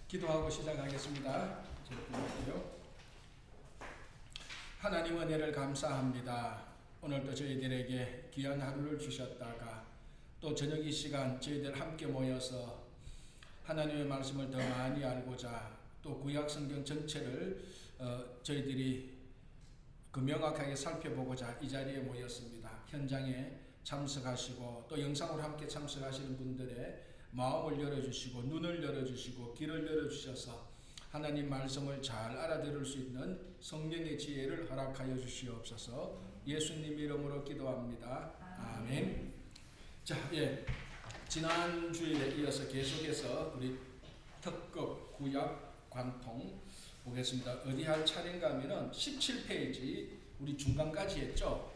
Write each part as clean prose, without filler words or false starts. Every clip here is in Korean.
기도하고 시작하겠습니다. 기도할게요. 하나님 은혜를 감사합니다. 오늘도 저희들에게 귀한 하루를 주셨다가 또 저녁 이 시간 저희들 함께 모여서 하나님의 말씀을 더 많이 알고자 또 구약 성경 전체를 저희들이 명확하게 살펴보고자 이 자리에 모였습니다. 현장에 참석하시고 또 영상으로 함께 참석하시는 분들의 마음을 열어주시고 눈을 열어주시고 귀를 열어주셔서 하나님 말씀을 잘 알아들을 수 있는 성령의 지혜를 허락하여 주시옵소서. 예수님 이름으로 기도합니다. 아멘. 자, 지난 주일에 이어서 계속해서 우리 특급 구약 관통 보겠습니다. 어디 할 차례인가 하면은 17페이지 우리 중간까지 했죠.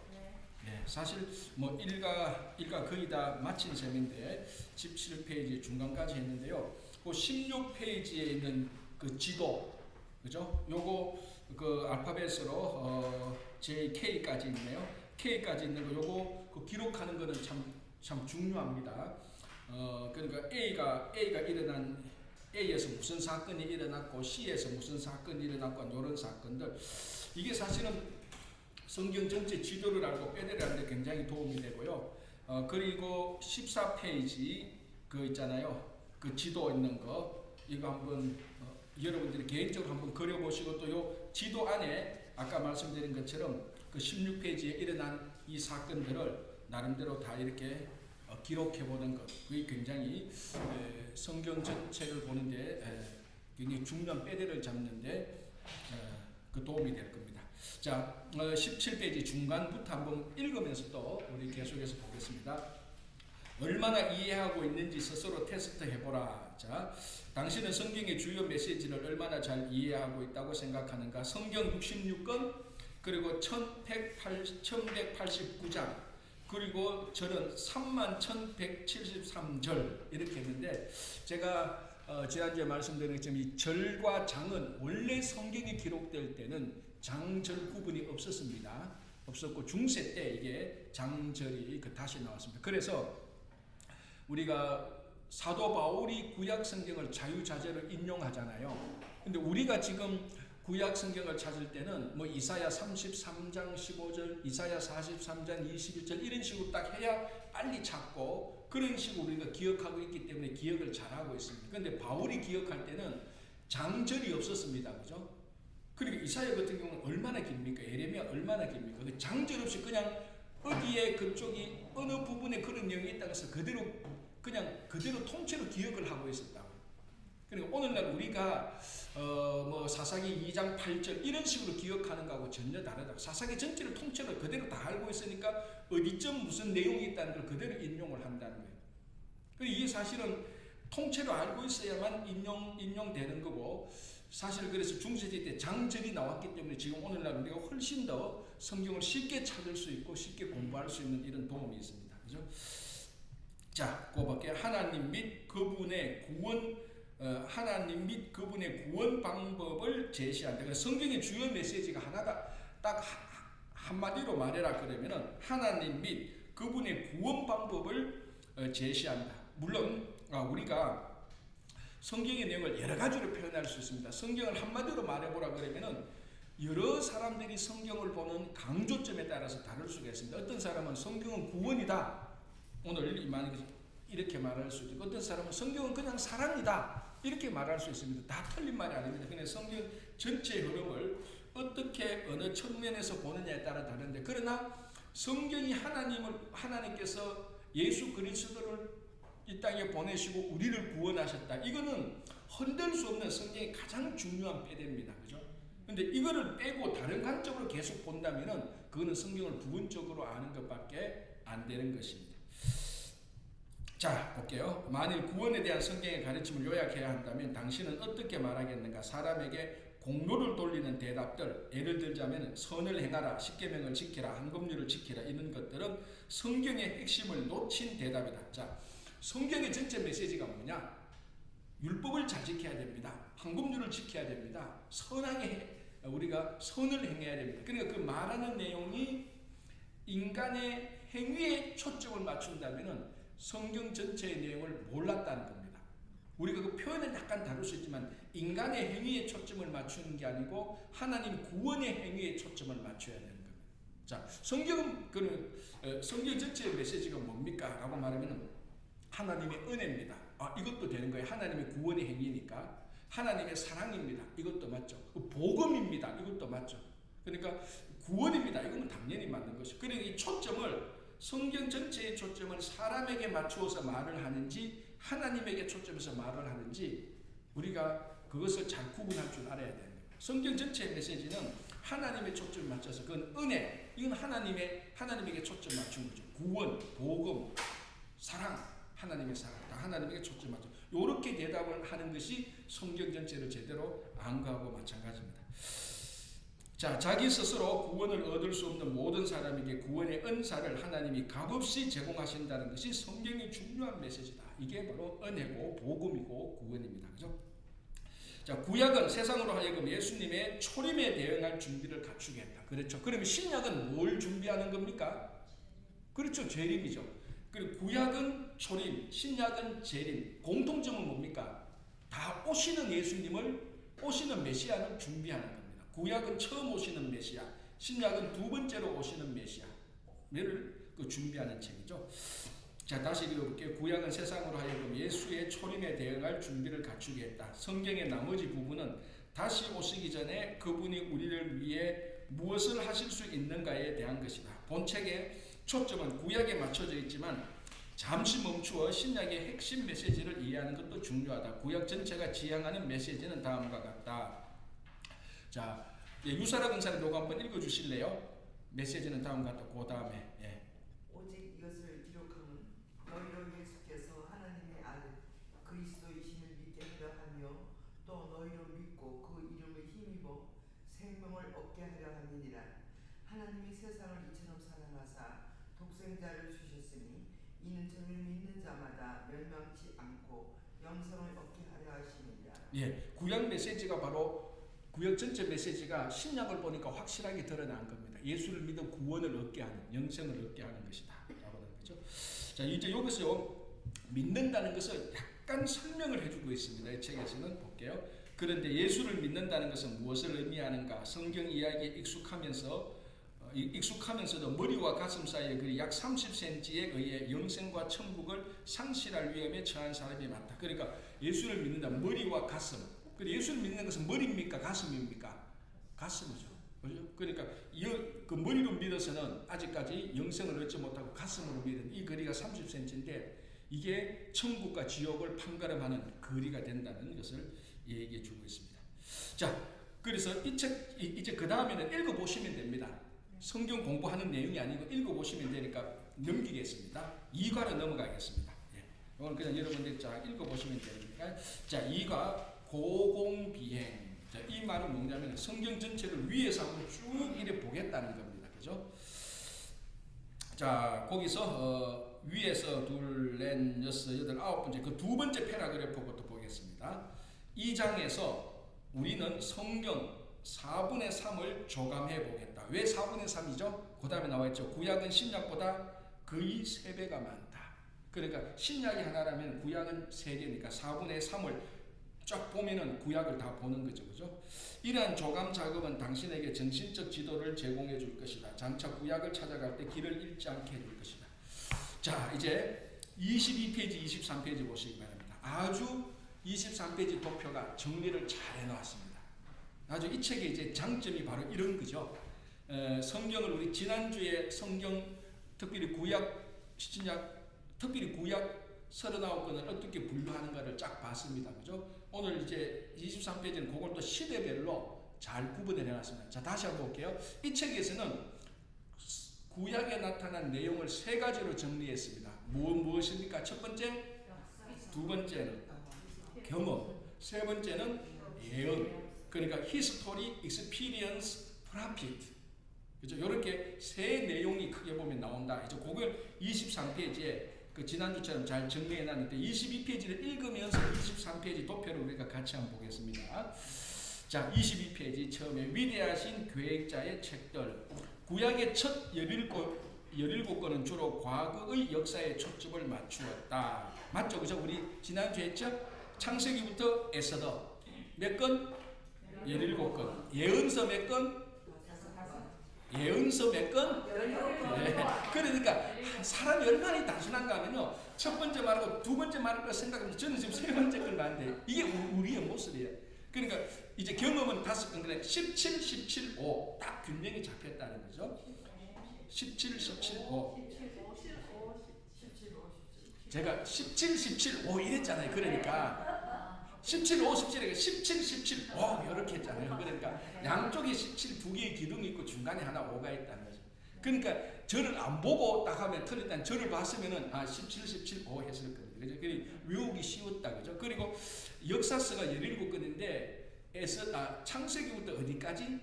네, 사실 뭐 일가 거의 다 마친 셈인데 17페이지 중간까지 했는데요. 그 16페이지에 있는 그 지도, 그죠? 요거 그 알파벳으로 JK까지 있네요. K까지 있는 거 요거 그 기록하는 거는 참 중요합니다. 그러니까 A가 일어난 A에서 무슨 사건이 일어났고 C에서 무슨 사건이 일어났고 이런 사건들, 이게 사실은 성경 전체 지도를 알고 빼내려 하는데 굉장히 도움이 되고요. 그리고 14페이지 그 있잖아요. 그 지도 있는 거 이거 한번 여러분들이 개인적으로 한번 그려보시고 또 요 지도 안에 아까 말씀드린 것처럼 그 16페이지에 일어난 이 사건들을 나름대로 다 이렇게 기록해보는 것, 그게 굉장히 성경 전체를 보는데 굉장히 중요한 빼대를 잡는데 그 도움이 될 겁니다. 자, 17페이지 중간부터 한번 읽으면서 또 우리 계속해서 보겠습니다. 얼마나 이해하고 있는지 스스로 테스트 해보라. 자, 당신은 성경의 주요 메시지를 얼마나 잘 이해하고 있다고 생각하는가? 성경 66권, 그리고 1189장, 그리고 절은 31,173절 이렇게 했는데, 제가 지난주에 말씀드린 것처럼 이 절과 장은 원래 성경이 기록될 때는 장절 구분이 없었고 중세 때 이게 장절이 다시 나왔습니다. 그래서 우리가 사도 바울이 구약 성경을 자유자재로 인용하잖아요. 근데 우리가 지금 구약 성경을 찾을 때는 뭐 이사야 33장 15절, 이사야 43장 21절 이런 식으로 딱 해야 빨리 찾고 그런 식으로 우리가 기억하고 있기 때문에 기억을 잘하고 있습니다. 그런데 바울이 기억할 때는 장절이 없었습니다. 그죠? 그리고 이사야 같은 경우는 얼마나 깁니까? 예레미야 얼마나 깁니까? 장절 없이 그냥 어디에 그쪽이 어느 부분에 그런 내용이 있다고 해서 그대로 통째로 기억을 하고 있었다고. 그리고 오늘날 우리가 뭐 사사기 2장 8절 이런 식으로 기억하는 거하고 전혀 다르다고. 사사기 전체를 통째로 그대로 다 알고 있으니까 어디쯤 무슨 내용이 있다는 걸 그대로 인용을 한다는 거예요. 그리고 이게 사실은 통째로 알고 있어야만 인용되는 거고, 사실 그래서 중세시대 때 장절이 나왔기 때문에 지금 오늘날 우리가 훨씬 더 성경을 쉽게 찾을 수 있고 쉽게 공부할 수 있는 이런 도움이 있습니다. 그죠? 자, 그거밖에 하나님 및 그분의 구원 방법을 제시한다. 그래서 성경의 주요 메시지가 하나가 딱 한마디로 말해라 그러면은 하나님 및 그분의 구원 방법을 제시한다. 물론 우리가 성경의 내용을 여러 가지로 표현할 수 있습니다. 성경을 한마디로 말해보라 그러면은 여러 사람들이 성경을 보는 강조점에 따라서 다를 수가 있습니다. 어떤 사람은 성경은 구원이다, 오늘 이렇게 말할 수도 있고, 어떤 사람은 성경은 그냥 사랑이다 이렇게 말할 수 있습니다. 다 틀린 말이 아닙니다. 그냥 성경 전체의 흐름을 어떻게 어느 측면에서 보느냐에 따라 다른데, 그러나 성경이 하나님께서 예수 그리스도를 이 땅에 보내시고 우리를 구원하셨다, 이거는 흔들 수 없는 성경의 가장 중요한 빼대입니다. 그죠? 근데 이거를 빼고 다른 관점으로 계속 본다면은 그거는 성경을 부분적으로 아는 것밖에 안 되는 것입니다. 자, 볼게요. 만일 구원에 대한 성경의 가르침을 요약해야 한다면 당신은 어떻게 말하겠는가? 사람에게 공로를 돌리는 대답들, 예를 들자면 선을 행하라, 십계명을 지키라, 한금률을 지키라, 이런 것들은 성경의 핵심을 놓친 대답이다. 자, 성경의 전체 메시지가 뭐냐? 율법을 잘 지켜야 됩니다. 한금률을 지켜야 됩니다. 우리가 선을 행해야 됩니다. 그러니까 그 말하는 내용이 인간의 행위에 초점을 맞춘다면은 성경 전체의 내용을 몰랐다는 겁니다. 우리가 그 표현은 약간 다를 수 있지만 인간의 행위에 초점을 맞추는 게 아니고 하나님 구원의 행위에 초점을 맞춰야 되는 겁니다. 자, 성경 전체의 메시지가 뭡니까? 라고 말하면 하나님의 은혜입니다. 이것도 되는 거예요. 하나님의 구원의 행위니까. 하나님의 사랑입니다. 이것도 맞죠. 복음입니다. 이것도 맞죠. 그러니까 구원입니다. 이건 당연히 맞는 것이죠. 그러니까 이 초점을 성경 전체의 초점을 사람에게 맞추어서 말을 하는지 하나님에게 초점에서 말을 하는지 우리가 그것을 잘 구분할 줄 알아야 됩니다. 성경 전체의 메시지는 하나님의 초점을 맞춰서 그건 은혜, 이건 하나님에게 초점 맞춘 거죠. 구원, 복음, 사랑, 하나님의 사랑, 다 하나님에게 초점 맞춰. 이렇게 대답을 하는 것이 성경 전체를 제대로 안거하고 마찬가지입니다. 자, 자기 스스로 구원을 얻을 수 없는 모든 사람에게 구원의 은사를 하나님이 값없이 제공하신다는 것이 성경의 중요한 메시지다. 이게 바로 은혜고 복음이고 구원입니다. 그죠? 자, 구약은 세상으로 하여금 예수님의 초림에 대응할 준비를 갖추게 했다. 그렇죠. 그러면 신약은 뭘 준비하는 겁니까? 그렇죠. 재림이죠. 그리고 구약은 초림, 신약은 재림. 공통점은 뭡니까? 다 오시는 예수님을, 오시는 메시아를 준비하는 겁니다. 구약은 처음 오시는 메시아, 신약은 두 번째로 오시는 메시아를 준비하는 책이죠. 자, 다시 읽어볼게요. 구약은 세상으로 하여금 예수의 초림에 대응할 준비를 갖추게 했다. 성경의 나머지 부분은 다시 오시기 전에 그분이 우리를 위해 무엇을 하실 수 있는가에 대한 것이다. 본책의 초점은 구약에 맞춰져 있지만 잠시 멈추어 신약의 핵심 메시지를 이해하는 것도 중요하다. 구약 전체가 지향하는 메시지는 다음과 같다. 자, 유사라 권사님 요거 한번 읽어주실래요? 메시지는 다음과 같다. 그 다음에 오직 이것을 기록함은 너희로 예수께서 하나님의 아들 그리스도이심을 믿게 하려 하며 또 너희로 믿고 그 이름을 힘입어 생명을 얻게 하려 함이니라. 하나님이 세상을 이처럼 사랑하사 독생자를 주셨으니 이는 저를 믿는 자마다 멸망치 않고 영생을 얻게 하려 하심이라. 예, 구약 메시지가 바로 구약 전체 메시지가 신약을 보니까 확실하게 드러난 겁니다. 예수를 믿어 구원을 얻게 하는, 영생을 얻게 하는 것이다. 라고 하는 거죠. 자, 이제 여기서 믿는다는 것을 약간 설명을 해주고 있습니다. 이 책에서는 볼게요. 그런데 예수를 믿는다는 것은 무엇을 의미하는가? 성경 이야기에 익숙하면서도 머리와 가슴 사이에 그 약 30cm에 의해 영생과 천국을 상실할 위험에 처한 사람이 많다. 그러니까 예수를 믿는다. 머리와 가슴. 예수를 믿는 것은 머리입니까? 가슴입니까? 가슴이죠. 그렇죠? 그러니까 그 머리로 믿어서는 아직까지 영생을 얻지 못하고 가슴으로 믿는 이 거리가 30cm인데 이게 천국과 지옥을 판가름하는 거리가 된다는 것을 얘기해 주고 있습니다. 자, 그래서 이 책 이제 그 다음에는 읽어보시면 됩니다. 성경 공부하는 내용이 아니고 읽어보시면 되니까 넘기겠습니다. 2과로 넘어가겠습니다. 오늘 그냥 여러분들 자 읽어보시면 됩니다. 자, 2과 고공비행. 자, 이 말은 뭐냐면 성경 전체를 위에서 한번 쭉 이래 보겠다는 겁니다. 그죠? 자, 거기서 위에서 둘, 넷, 여섯, 여덟, 아홉 번째 그 두 번째 패러그래프부터 보겠습니다. 이 장에서 우리는 성경 4분의 3을 조감해 보겠다. 왜 4분의 3이죠? 그 다음에 나와있죠. 구약은 신약보다 거의 3배가 많다. 그러니까 신약이 하나라면 구약은 3개니까 4분의 3을 쫙 보면은 구약을 다 보는 거죠. 그죠? 이러한 조감 작업은 당신에게 정신적 지도를 제공해 줄 것이다. 장차 구약을 찾아갈 때 길을 잃지 않게 해줄 것이다. 자, 이제 22페이지, 23페이지 보시기 바랍니다. 아주 23페이지 도표가 정리를 잘 해놓았습니다. 아주 이 책의 이제 장점이 바로 이런 거죠. 성경을 우리 지난주에 성경 특별히 구약, 신약, 특별히 구약 39권을 어떻게 분류하는가를 쫙 봤습니다. 그죠? 오늘 이제 23페이지는 그걸 또 시대별로 잘 구분해 내놨습니다. 자, 다시 한번 볼게요. 이 책에서는 구약에 나타난 내용을 3가지로 정리했습니다. 무엇입니까? 첫 번째, 두 번째는 경험, 세 번째는 예언. 그러니까 history, experience, prophet. 그죠? 이렇게 세 내용이 크게 보면 나온다. 이제 그걸 23페이지에 그 지난주처럼 잘 정리해 놨는데 22페이지를 읽으면서 23페이지 도표를 우리가 같이 한번 보겠습니다. 자, 22페이지 처음에 위대하신 계획자의 책들. 구약의 첫 17권은 주로 과거의 역사에 초점을 맞추었다. 맞죠? 그죠? 우리 지난주에 했죠? 창세기부터 에스더 몇 건? 17건. 예언서 몇 건? 예언서 몇 건? 네. 그러니까 사람이 얼마나 단순한가 하면요, 첫 번째 말하고 두 번째 말할 거 생각하면 저는 지금 세 번째 걸 말하는데 이게 우리의 모습이에요. 그러니까 이제 경험은 5건, 그래 17, 17, 5 딱 균형이 잡혔다는 거죠. 17, 17, 5. 제가 17, 17, 5 이랬잖아요. 그러니까 17, 5, 17, 17, 17, 5 이렇게 했잖아요. 그러니까 양쪽에 17 두 개의 기둥이 있고 중간에 하나 5가 있다는 거죠. 그러니까 저를 안 보고 딱 하면 틀렸다는, 저를 봤으면은 17, 17, 5 했을 거예요. 그죠? 외우기 쉬웠다. 그죠? 그리고 역사서가 17건인데 창세기부터 어디까지?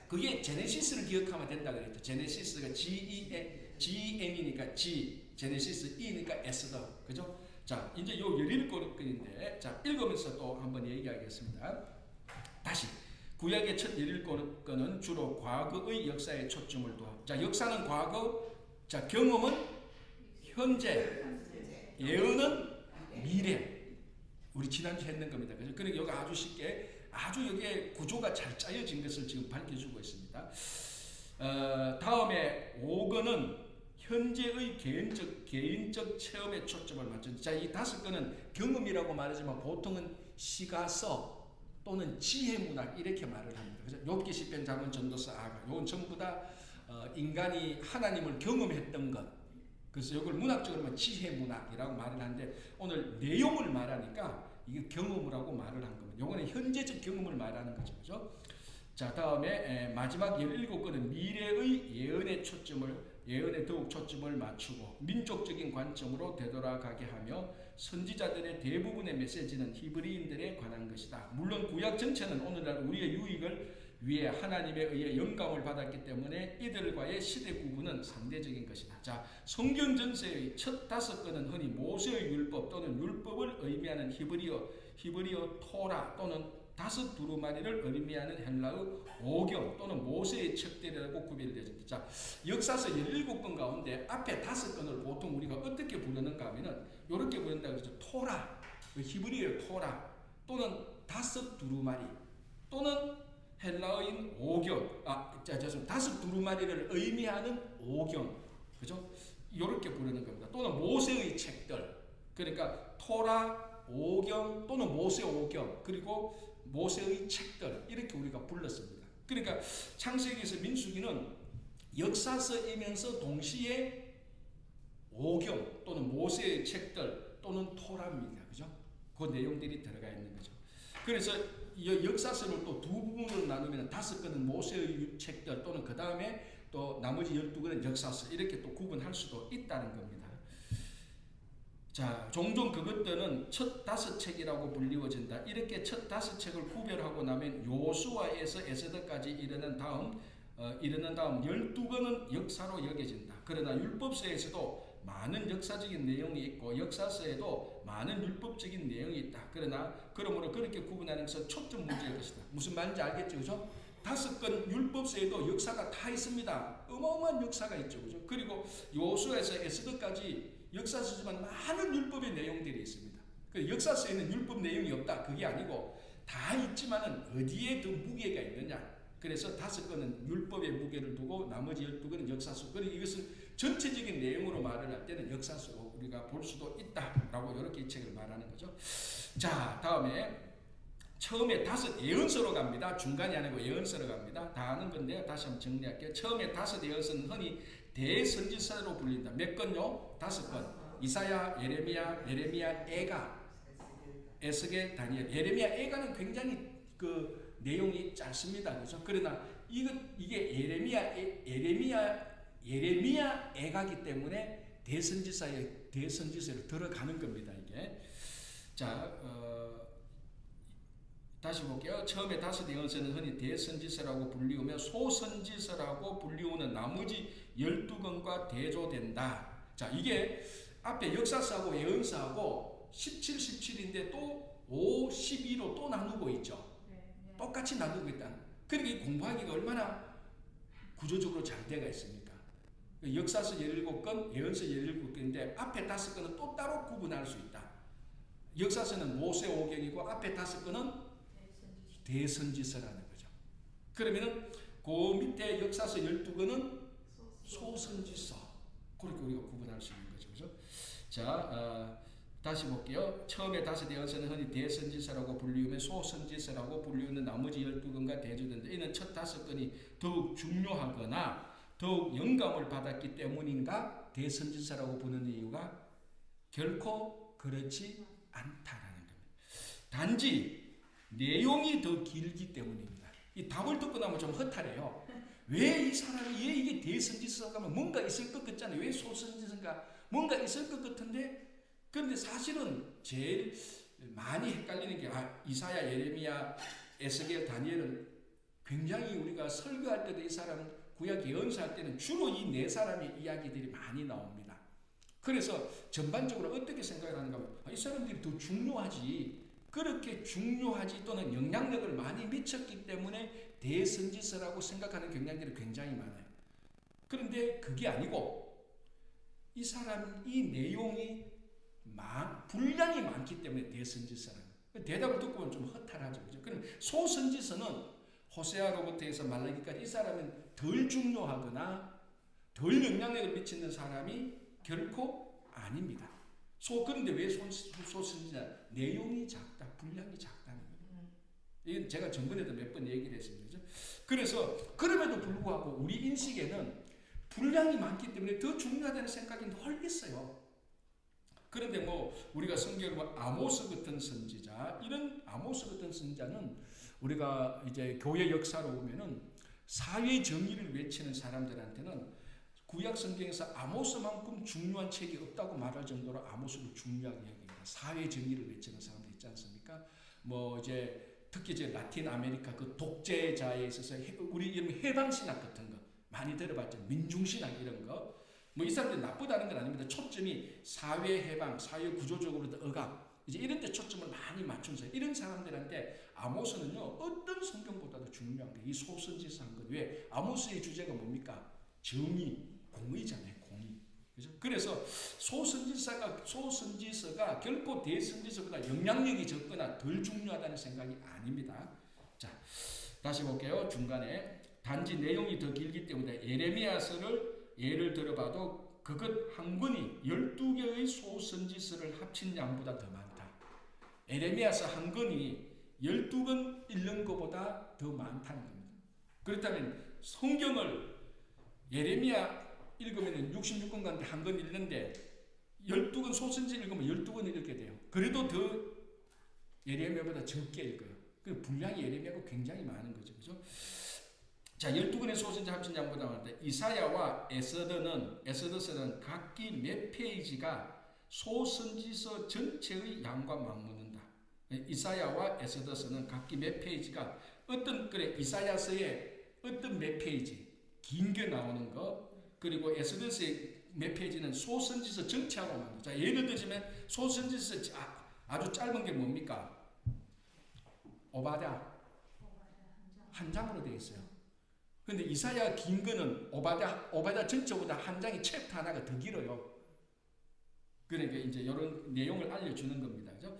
그게 제네시스를 기억하면 된다 그랬죠. 제네시스가 GEN이니까 G, 제네시스, E니까 에스더. 그죠? 자, 이제 요 17건인데, 자, 읽으면서 또 한번 얘기하겠습니다. 다시. 구약의 첫 17건은 주로 과거의 역사에 초점을 둬. 자, 역사는 과거, 자, 경험은 현재, 예언은 미래. 우리 지난주 했는 겁니다. 그죠? 그러니까 여기 아주 쉽게, 아주 여기에 구조가 잘 짜여진 것을 지금 밝혀주고 있습니다. 다음에 5건은 현재의 개인적 체험에 초점을 맞춘. 자, 이 5건은 경험이라고 말하지만 보통은 시가서 또는 지혜문학 이렇게 말을 합니다. 그죠? 욥기, 시편, 잠언, 전도서, 아가. 이건 전부 다 인간이 하나님을 경험했던 것. 그래서 이걸 문학적으로 하면 지혜문학이라고 말을 하는데, 오늘 내용을 말하니까 이게 경험이라고 말을 한 겁니다. 이거는 현재적 경험을 말하는 거죠. 그죠? 자, 다음에 마지막 17건은 미래의 예언에 더욱 초점을 맞추고 민족적인 관점으로 되돌아가게 하며 선지자들의 대부분의 메시지는 히브리인들에 관한 것이다. 물론 구약 전체는 오늘날 우리의 유익을 위해 하나님에 의해 영감을 받았기 때문에 이들과의 시대 구분은 상대적인 것이다. 자, 성경 전체의 첫 5건은 흔히 모세의 율법 또는 율법을 의미하는 히브리어 토라 또는 5 두루마리를 의미하는 헬라어 오경 또는 모세의 책들이라고 구별되어집니다. 자, 역사서 17건 가운데 앞에 5건을 보통 우리가 어떻게 부르는가 하면은 이렇게 부른다고 그러죠. 토라, 히브리어 토라 또는 5 두루마리 또는 헬라어인 오경, 5 두루마리를 의미하는 오경, 그죠? 이렇게 부르는 겁니다. 또는 모세의 책들, 그러니까 토라, 오경 또는 모세 오경, 그리고 모세의 책들, 이렇게 우리가 불렀습니다. 그러니까 창세기에서 민수기는 역사서이면서 동시에 오경 또는 모세의 책들 또는 토라입니다. 그죠? 그 내용들이 들어가 있는 거죠. 그래서 이 역사서를 또 두 부분으로 나누면 5건은 모세의 책들 또는 그 다음에 또 나머지 12건은 역사서, 이렇게 또 구분할 수도 있다는 겁니다. 자, 종종 그것들은 첫 5책이라고 불리워진다. 이렇게 첫 5책을 구별하고 나면 요수아에서 에스더까지 이르는 다음 12건은 역사로 여겨진다. 그러나 율법서에서도 많은 역사적인 내용이 있고 역사서에도 많은 율법적인 내용이 있다. 그러므로 그렇게 구분하는 것은 초점 문제일 것이다. 무슨 말인지 알겠죠? 그죠? 5건 율법서에도 역사가 다 있습니다. 어마어마한 역사가 있죠. 그죠? 그리고 요수아에서 에스더까지 역사서지만 많은 율법의 내용들이 있습니다. 역사서에는 율법 내용이 없다, 그게 아니고 다 있지만은 어디에 더 무게가 있느냐. 그래서 5건은 율법의 무게를 두고 나머지 12건은 역사서. 그리고 이것은 전체적인 내용으로 말을 할 때는 역사서로 우리가 볼 수도 있다라고 이렇게 이 책을 말하는 거죠. 자, 다음에 처음에 5 예언서로 갑니다. 중간이 아니고 예언서로 갑니다. 다 아는 건데요. 다시 한번 정리할게요. 처음에 5 예언서는 흔히 대선지서로 불린다. 몇 건요? 5건. 이사야, 예레미야, 에가, 에스겔, 다니엘. 예레미야, 에가는 굉장히 그 내용이 짧습니다. 그렇죠? 그러나 이게 예레미야, 에가기 때문에 대선지서로 들어가는 겁니다. 이게. 자, 다시 볼게요. 처음에 5 예언서는 흔히 대선지서라고 불리우며 소선지서라고 불리우는 나머지 12건과 대조된다. 자, 이게 앞에 역사서하고 예언서하고 17, 17인데 또 5, 12로 또 나누고 있죠. 똑같이 나누고 있다. 그러니까 공부하기가 얼마나 구조적으로 잘 되어 있습니까? 역사서 17건, 예언서 17건인데 앞에 5건은 또 따로 구분할 수 있다. 역사서는 모세오경이고 앞에 5건은 대선지서라는 거죠. 그러면은 그 밑에 역사서 12건은 소선지서. 그렇게 우리가 구분할 수 있는 거죠. 그죠? 자, 다시 볼게요. 처음에 5대언서는 흔히 대선지서라고 불리우며 소선지서라고 불리우는 나머지 12건과 대조된다. 이는 첫 5건이 더욱 중요하거나 더욱 영감을 받았기 때문인가 대선지서라고 부르는 이유가 결코 그렇지 않다라는 겁니다. 단지 내용이 더 길기 때문입니다. 이 답을 듣고 나면 좀 허탈해요. 왜 이 사람이 왜 이게 대선지서가 하면 뭔가 있을 것 같잖아요. 왜 소선지서인가? 뭔가 있을 것 같은데 그런데 사실은 제일 많이 헷갈리는 게 이사야, 예레미야, 에스겔, 다니엘은 굉장히 우리가 설교할 때도 이 사람 구약 예언서할 때는 주로 이 4사람의 이야기들이 많이 나옵니다. 그래서 전반적으로 어떻게 생각을 하는가 하면 이 사람들이 더 중요하지, 그렇게 중요하지 또는 영향력을 많이 미쳤기 때문에 대선지서라고 생각하는 경향들이 굉장히 많아요. 그런데 그게 아니고 이 사람 이 내용이 분량이 많기 때문에 대선지서라는 거예요. 대답을 듣고 보면 좀 허탈하죠. 그죠? 그럼 소선지서는 호세아로부터 해서 말라기까지 이 사람은 덜 중요하거나 덜 영향력을 미치는 사람이 결코 아닙니다. 그런데 왜 소선지자? 내용이 작다, 분량이 작다는 거예요. 이건 제가 전번에도 몇 번 얘기를 했습니다. 그렇죠? 그래서 그럼에도 불구하고 우리 인식에는 분량이 많기 때문에 더 중요하다는 생각이 늘 있어요. 그런데 우리가 성경을 아모스 같은 선지자, 이런 아모스 같은 선지자는 우리가 이제 교회 역사로 보면은 사회 정의를 외치는 사람들한테는 구약 성경에서 아모스만큼 중요한 책이 없다고 말할 정도로 아모스를 중요하게 여깁니다. 사회 정의를 외치는 사람들 있지 않습니까? 특히 이제 라틴 아메리카 그 독재자에 있어서 우리 이런 해방신학 같은 거 많이 들어봤죠. 민중신학 이런 거. 이 사람들이 나쁘다는 건 아닙니다. 초점이 사회 해방, 사회 구조적으로도 억압, 이제 이런 데 초점을 많이 맞춘서 이런 사람들한테 아모스는요 어떤 성경보다도 중요한 게 이 소선지서 한 것. 왜? 아모스의 주제가 뭡니까? 정의, 공의잖아요. 공의. 그죠? 그래서 소선지서가 결코 대선지서보다 영향력이 적거나 덜 중요하다는 생각이 아닙니다. 자, 다시 볼게요. 중간에 단지 내용이 더 길기 때문에 예레미야서를 예를 들어봐도 그것 한 권이 12개의 소선지서를 합친 양보다 더 많다. 에레미야서 한 권이 12권 읽는 것보다 더 많다는 겁니다. 그렇다면 성경을 예레미야 읽으면 66권 가운데 한 권 읽는데 12권 소선지 읽으면 12권을 읽게 돼요. 그래도 더 예레미야보다 적게 읽어요. 그 분량이 예레미야가 굉장히 많은 거죠. 그죠? 자, 12권의 소선지 합친 양보다 많다. 이사야와 에스더서는 각기 몇 페이지가 소선지서 전체의 양과 맞먹는다. 이사야와 에스더서는 각기 몇 페이지가 이사야서에 어떤 몇 페이지 긴 게 나오는 거, 그리고 에스더서의 몇 페이지는 소선지서 전체하고 맞는다. 자, 예를 들자면 소선지서 아주 짧은 게 뭡니까? 오바댜 한 장으로 되어 있어요. 근데 이사야 긴 거는 오바댜 전체보다 한 장이 챕터 하나가 더 길어요. 그러니까 이제 이런 내용을 알려주는 겁니다. 그죠?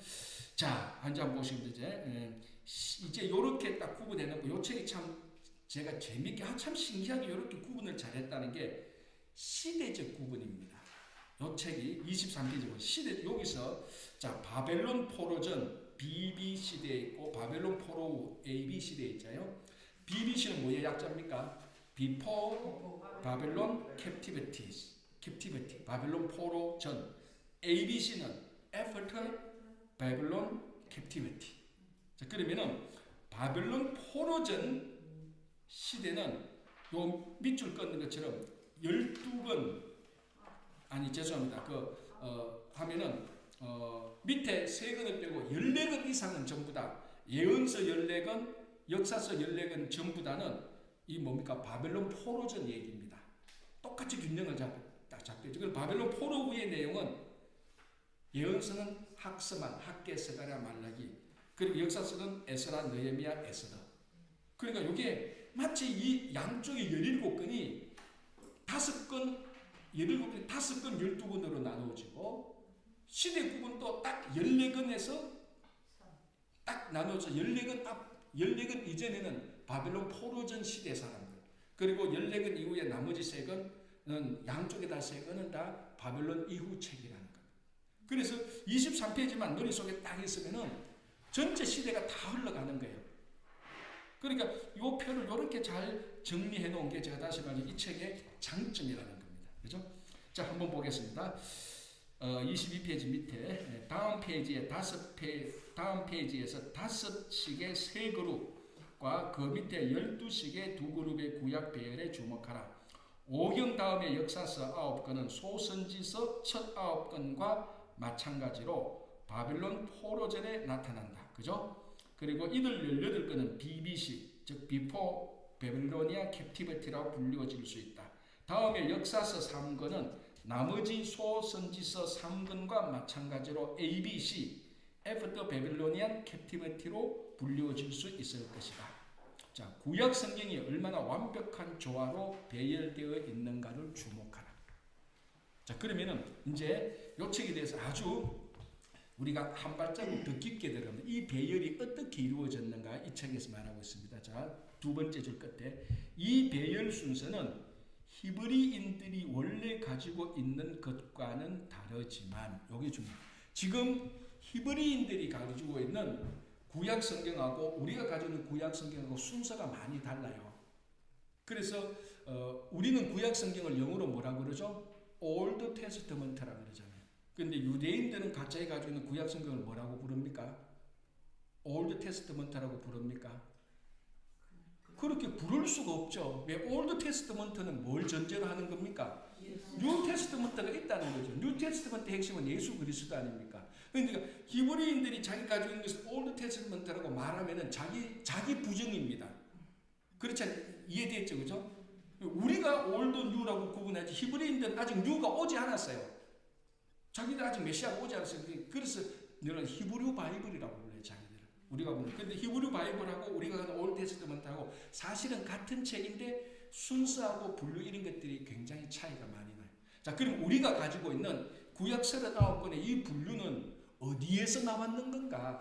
자, 한번 보시면 이제 이렇게 딱 구분해놓고 이 책이 참 제가 재밌게 참 신기하게 이렇게 구분을 잘했다는 게 시대적 구분입니다. 이 책이 23페이지 여기서 자 바벨론 포로전 BB 시대에 있고 바벨론 포로 후 AB 시대에 있잖아요. BBC는 뭐의 약자입니까? Before Babylon Captivity, 바벨론 포로 전. ABC는 After Babylon Captivity. 자, 그러면은 바벨론 포로 전 시대는 요 밑줄 긋는 것처럼 12권 죄송합니다. 하면은 밑에 3권을 빼고 14권 이상은 전부 다 예언서 14권, 역사서 14권 전부 다는 이 뭡니까? 바벨론 포로전 얘기입니다. 똑같이 균형을 딱 잡겠죠. 그리고 바벨론 포로 후의 내용은 예언서는 학서만, 학계, 스가랴, 말라기, 그리고 역사서는 에스라, 느헤미야, 에스더. 그러니까 이게 마치 이 양쪽의 17권이 5권 12권으로 나누어지고 시대 구분도 딱 14건에서 딱 나눠서 14건 이전에는 바벨론 포로전 시대 사람들, 그리고 14건 이후에 나머지 3건은 양쪽에다 3건은 다 바벨론 이후 책이라는 겁니다. 그래서 23페이지만 머릿속에 딱 있으면은 전체 시대가 다 흘러가는 거예요. 그러니까 이 표를 이렇게 잘 정리해 놓은 게 제가 다시 말해 이 책의 장점이라는 겁니다. 그죠? 자, 한번 보겠습니다. 22페이지 밑에 다음 페이지에서 5식의 3그룹과 그 밑에 12식의 2그룹의 구약 배열에 주목하라. 오경 다음의 역사서 9건은 소선지서 첫 9건과 마찬가지로 바벨론 포로전에 나타난다. 그죠? 그리고 이들 18건은 BBC, 즉 비포 베빌로니아 캡티비티라고 불리워질 수 있다. 다음에 역사서 3건은 나머지 소선지서 3건과 마찬가지로 ABC, After Babylonian Captivity로 불리워질 수 있을 것이다. 자, 구약 성경이 얼마나 완벽한 조화로 배열되어 있는가를 주목하라. 자, 그러면은 이제 이 책에 대해서 아주 우리가 한 발자국 더 깊게 들어가면 이 배열이 어떻게 이루어졌는가 이 책에서 말하고 있습니다. 자, 2번째 줄 끝에 이 배열 순서는 히브리인들이 원래 가지고 있는 것과는 다르지만, 여기 중요해요. 지금 히브리인들이 가지고 있는 구약 성경하고 우리가 가지고 있는 구약 성경하고 순서가 많이 달라요. 그래서 우리는 구약 성경을 영어로 뭐라고 그러죠? Old Testament라고 그러잖아요. 근데 유대인들은 각자 가지고 있는 구약 성경을 뭐라고 부릅니까? Old Testament라고 부릅니까? 그렇게 부를 수가 없죠. 왜? 올드 테스트먼트는 뭘 전제로 하는 겁니까? 뉴 테스트먼트가 있다는 거죠. 뉴 테스트먼트의 핵심은 예수 그리스도 아닙니까? 그러니까 히브리인들이 자기 가지고 있는 것을 올드 테스트먼트라고 말하면은 자기 부정입니다. 그렇지 않아요? 이해됐죠, 그죠? 우리가 올드 뉴라고 구분하지 히브리인들은 아직 뉴가 오지 않았어요. 자기들 아직 메시아가 오지 않았어요. 그래서 너는 히브리 바이블이라고 불러요, 자기들. 우리가 보는. 근데 히브리 바이블하고 우리가 하는 올드 테스트먼트하고 사실은 같은 책인데 순서하고 분류 이런 것들이 굉장히 차이가 많이 나요. 자, 그럼 우리가 가지고 있는 구약 39권의 이 분류는 어디에서 나왔는 건가?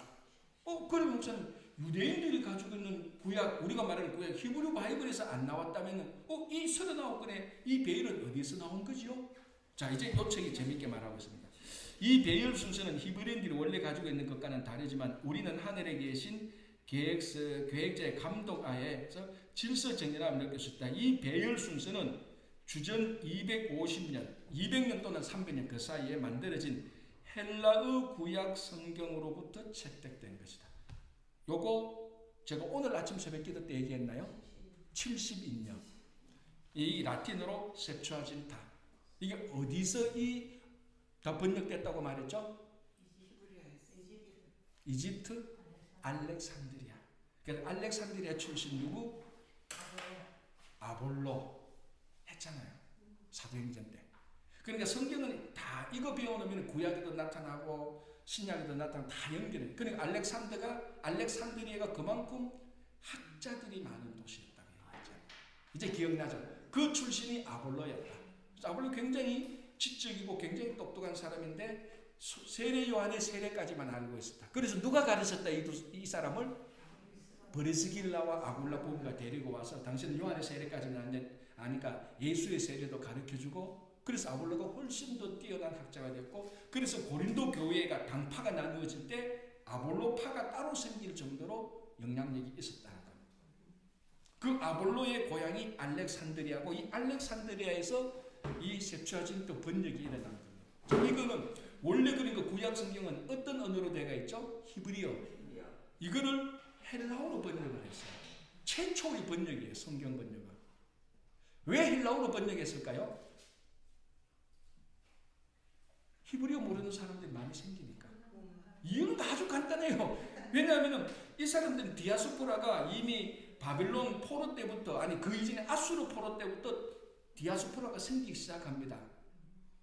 그럼 목사님, 유대인들이 가지고 있는 구약, 우리가 말하는 구약 히브리 바이블에서 안 나왔다면 이 39권의 이 배열은 어디에서 나온 거지요? 자, 이제 이 책이 재밌게 말하고 있습니다. 이 배열 순서는 히브리인들이 원래 가지고 있는 것과는 다르지만 우리는 하늘에 계신 계획자의 감독 하에서 질서 정연함을 느낄 수 있다. 이 배열 순서는 주전 250년, 200년 또는 300년 그 사이에 만들어진 헬라어 구약 성경으로부터 채택된 것이다. 요거 제가 오늘 아침 새벽 기도 때 얘기했나요? 72년. 이 라틴어로 셉투아진타. 이게 어디서 다 번역됐다고 말했죠? 이집트, 알렉산드리아. 그래서 알렉산드리아 출신 누구? 아볼로 했잖아요. 사도행전 때. 그러니까 성경은 다 이거 배워놓으면 구약에도 나타나고 신약에도 나타나고 다 연결해요. 그러니까 알렉산드리아가 그만큼 학자들이 많은 도시였다고 얘기하잖아요. 이제 기억나죠? 그 출신이 아볼로였다. 아볼로 굉장히 지적이고 굉장히 똑똑한 사람인데 세례 요한의 세례까지만 알고 있었다. 그래서 누가 가르쳤다 이 사람을? 브리스길라와 아굴라 부부가 데리고 와서 당신은 요한의 세례까지는 아니까 예수의 세례도 가르쳐주고, 그래서 아볼로가 훨씬 더 뛰어난 학자가 됐고, 그래서 고린도 교회가 당파가 나누어질 때 아볼로파가 따로 생길 정도로 영향력이 있었다는 겁니다. 그 아볼로의 고향이 알렉산드리아고 이 알렉산드리아에서 이 셉투아진트 번역이 일어난 겁니다. 이거는 원래 그러니까 구약 성경은 어떤 언어로 되어 있죠? 히브리어. 이거를 헬라어로 번역을 했어요. 최초의 번역이에요, 성경 번역은. 왜 헬라어로 번역했을까요? 히브리어 모르는 사람들이 많이 생기니까. 이유는 아주 간단해요. 왜냐하면 이 사람들은 디아스포라가 이미 바빌론 포로 때부터, 아니 그 이전에 아수르 포로 때부터 디아스포라가 생기기 시작합니다.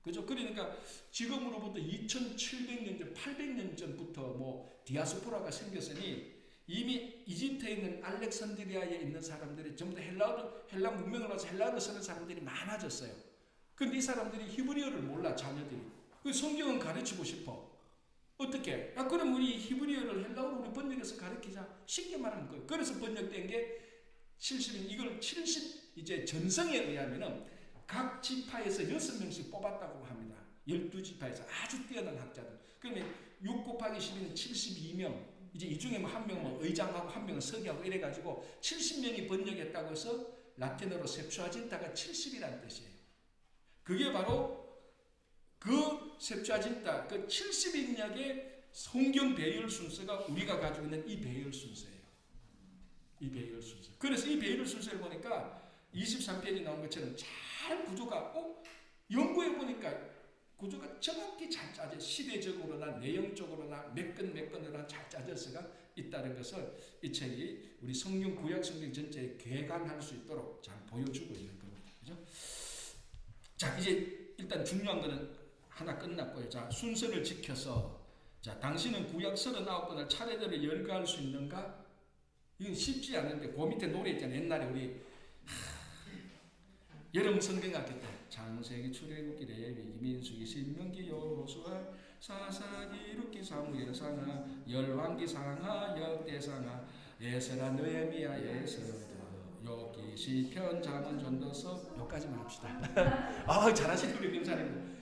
그죠? 그러니까 지금으로부터 2700년 전, 800년 전부터 디아스포라가 생겼으니 이미 이집트에 있는 알렉산드리아에 있는 사람들이 전부 다 헬라 문명을 와서 헬라어를 쓰는 사람들이 많아졌어요. 근데 이 사람들이 히브리어를 몰라, 자녀들이. 그 성경은 가르치고 싶어. 어떻게? 그럼 우리 히브리어를 헬라어로 우리 번역해서 가르치자. 쉽게 말하는 거예요. 그래서 번역된 게 70인 이걸 70 이제 전성에 의하면은 각 지파에서 6명씩 뽑았다고 합니다. 12지파에서 아주 뛰어난 학자들. 그러면 6 곱하기 12는 72명. 이제 이 중에 뭐 한 명은 의장하고 한 명은 서기하고 이래가지고 70명이 번역했다고 해서 라틴어로 셉투아진타가 70이라는 뜻이에요. 그게 바로 그 셉투아진타, 그 70인역의 성경 배열 순서가 우리가 가지고 있는 이 배열 순서예요. 이 배열 순서. 그래서 이 배열 순서를 보니까 23페이지 나온 것처럼 잘 구조가 연구해 보니까 구조가 정확히 잘 짜져 시대적으로나 내용적으로나 몇 건으로나 잘 짜져서가 있다는 것을 이 책이 우리 성경 구약 성경 전체에 개관할 수 있도록 잘 보여주고 있는 겁니다. 그죠? 자, 이제 일단 중요한 거는 하나 끝났고요. 자, 순서를 지켜서 자, 당신은 구약 39권을 차례대로 열거할 수 있는가? 이건 쉽지 않은데 그 밑에 노래 있잖아요. 옛날에 우리 여름 성경학교 때 창세기, 출애굽기, 레위기, 민수기, 신명기, 여호수아, 사사기, 룻기, 사무엘, 상하, 열왕기, 상하, 역대상하, 에스라, 느헤미야, 에스더, 욥기, 시편, 잠언, 전도서 여기까지만 합시다. 잘하시는 우리 검사님.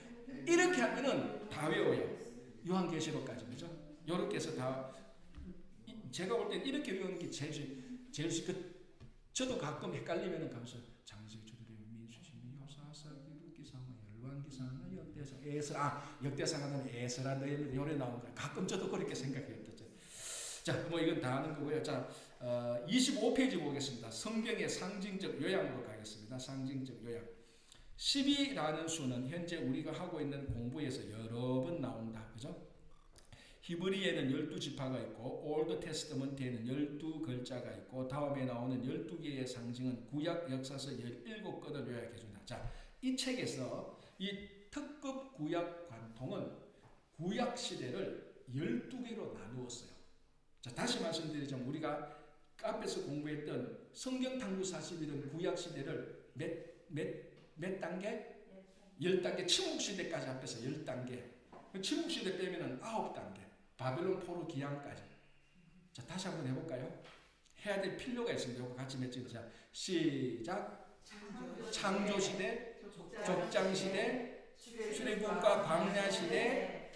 이렇게 하면은 다 외워요. 요한계시록까지. 그죠? 요렇게 해서 다 제가 볼 땐 이렇게 외우는 게 제일 쉽고 저도 가끔 헷갈리면은 가면서 장세기, 출애굽기, 민수기, 사사기, 룻기, 사무엘, 열왕기, 상하, 역대상, 에스라. 역대상하는 에스라, 느헤미야 요래 나오는 거예요. 가끔 저도 그렇게 생각해요. 자, 뭐 이건 다 하는 거고요. 자, 25페이지 보겠습니다. 성경의 상징적 요약으로 가겠습니다. 상징적 요약. 10이라는 수는 현재 우리가 하고 있는 공부에서 여러 번 나온다. 그죠? 히브리에는 12지파가 있고 올드 테스트먼트에는 12글자가 있고 다음에 나오는 12개의 상징은 구약 역사서 17권을 요약해 준다. 자, 이 책에서 이 특급 구약 관통은 구약 시대를 12개로 나누었어요. 자, 다시 말씀드리자면 우리가 앞에서 공부했던 성경 탐구 40일은 구약 시대를 몇 단계? 10단계. 침묵 시대까지 합해서 10단계. 침묵 시대 빼면은 9단계. 바벨론 포로 기한까지. 자, 다시 한번 해볼까요? 해야 될 필요가 있습니다. 이거 같이 맺자. 시작. 창조 시대, 족장 시대, 출애굽과 광야 시대,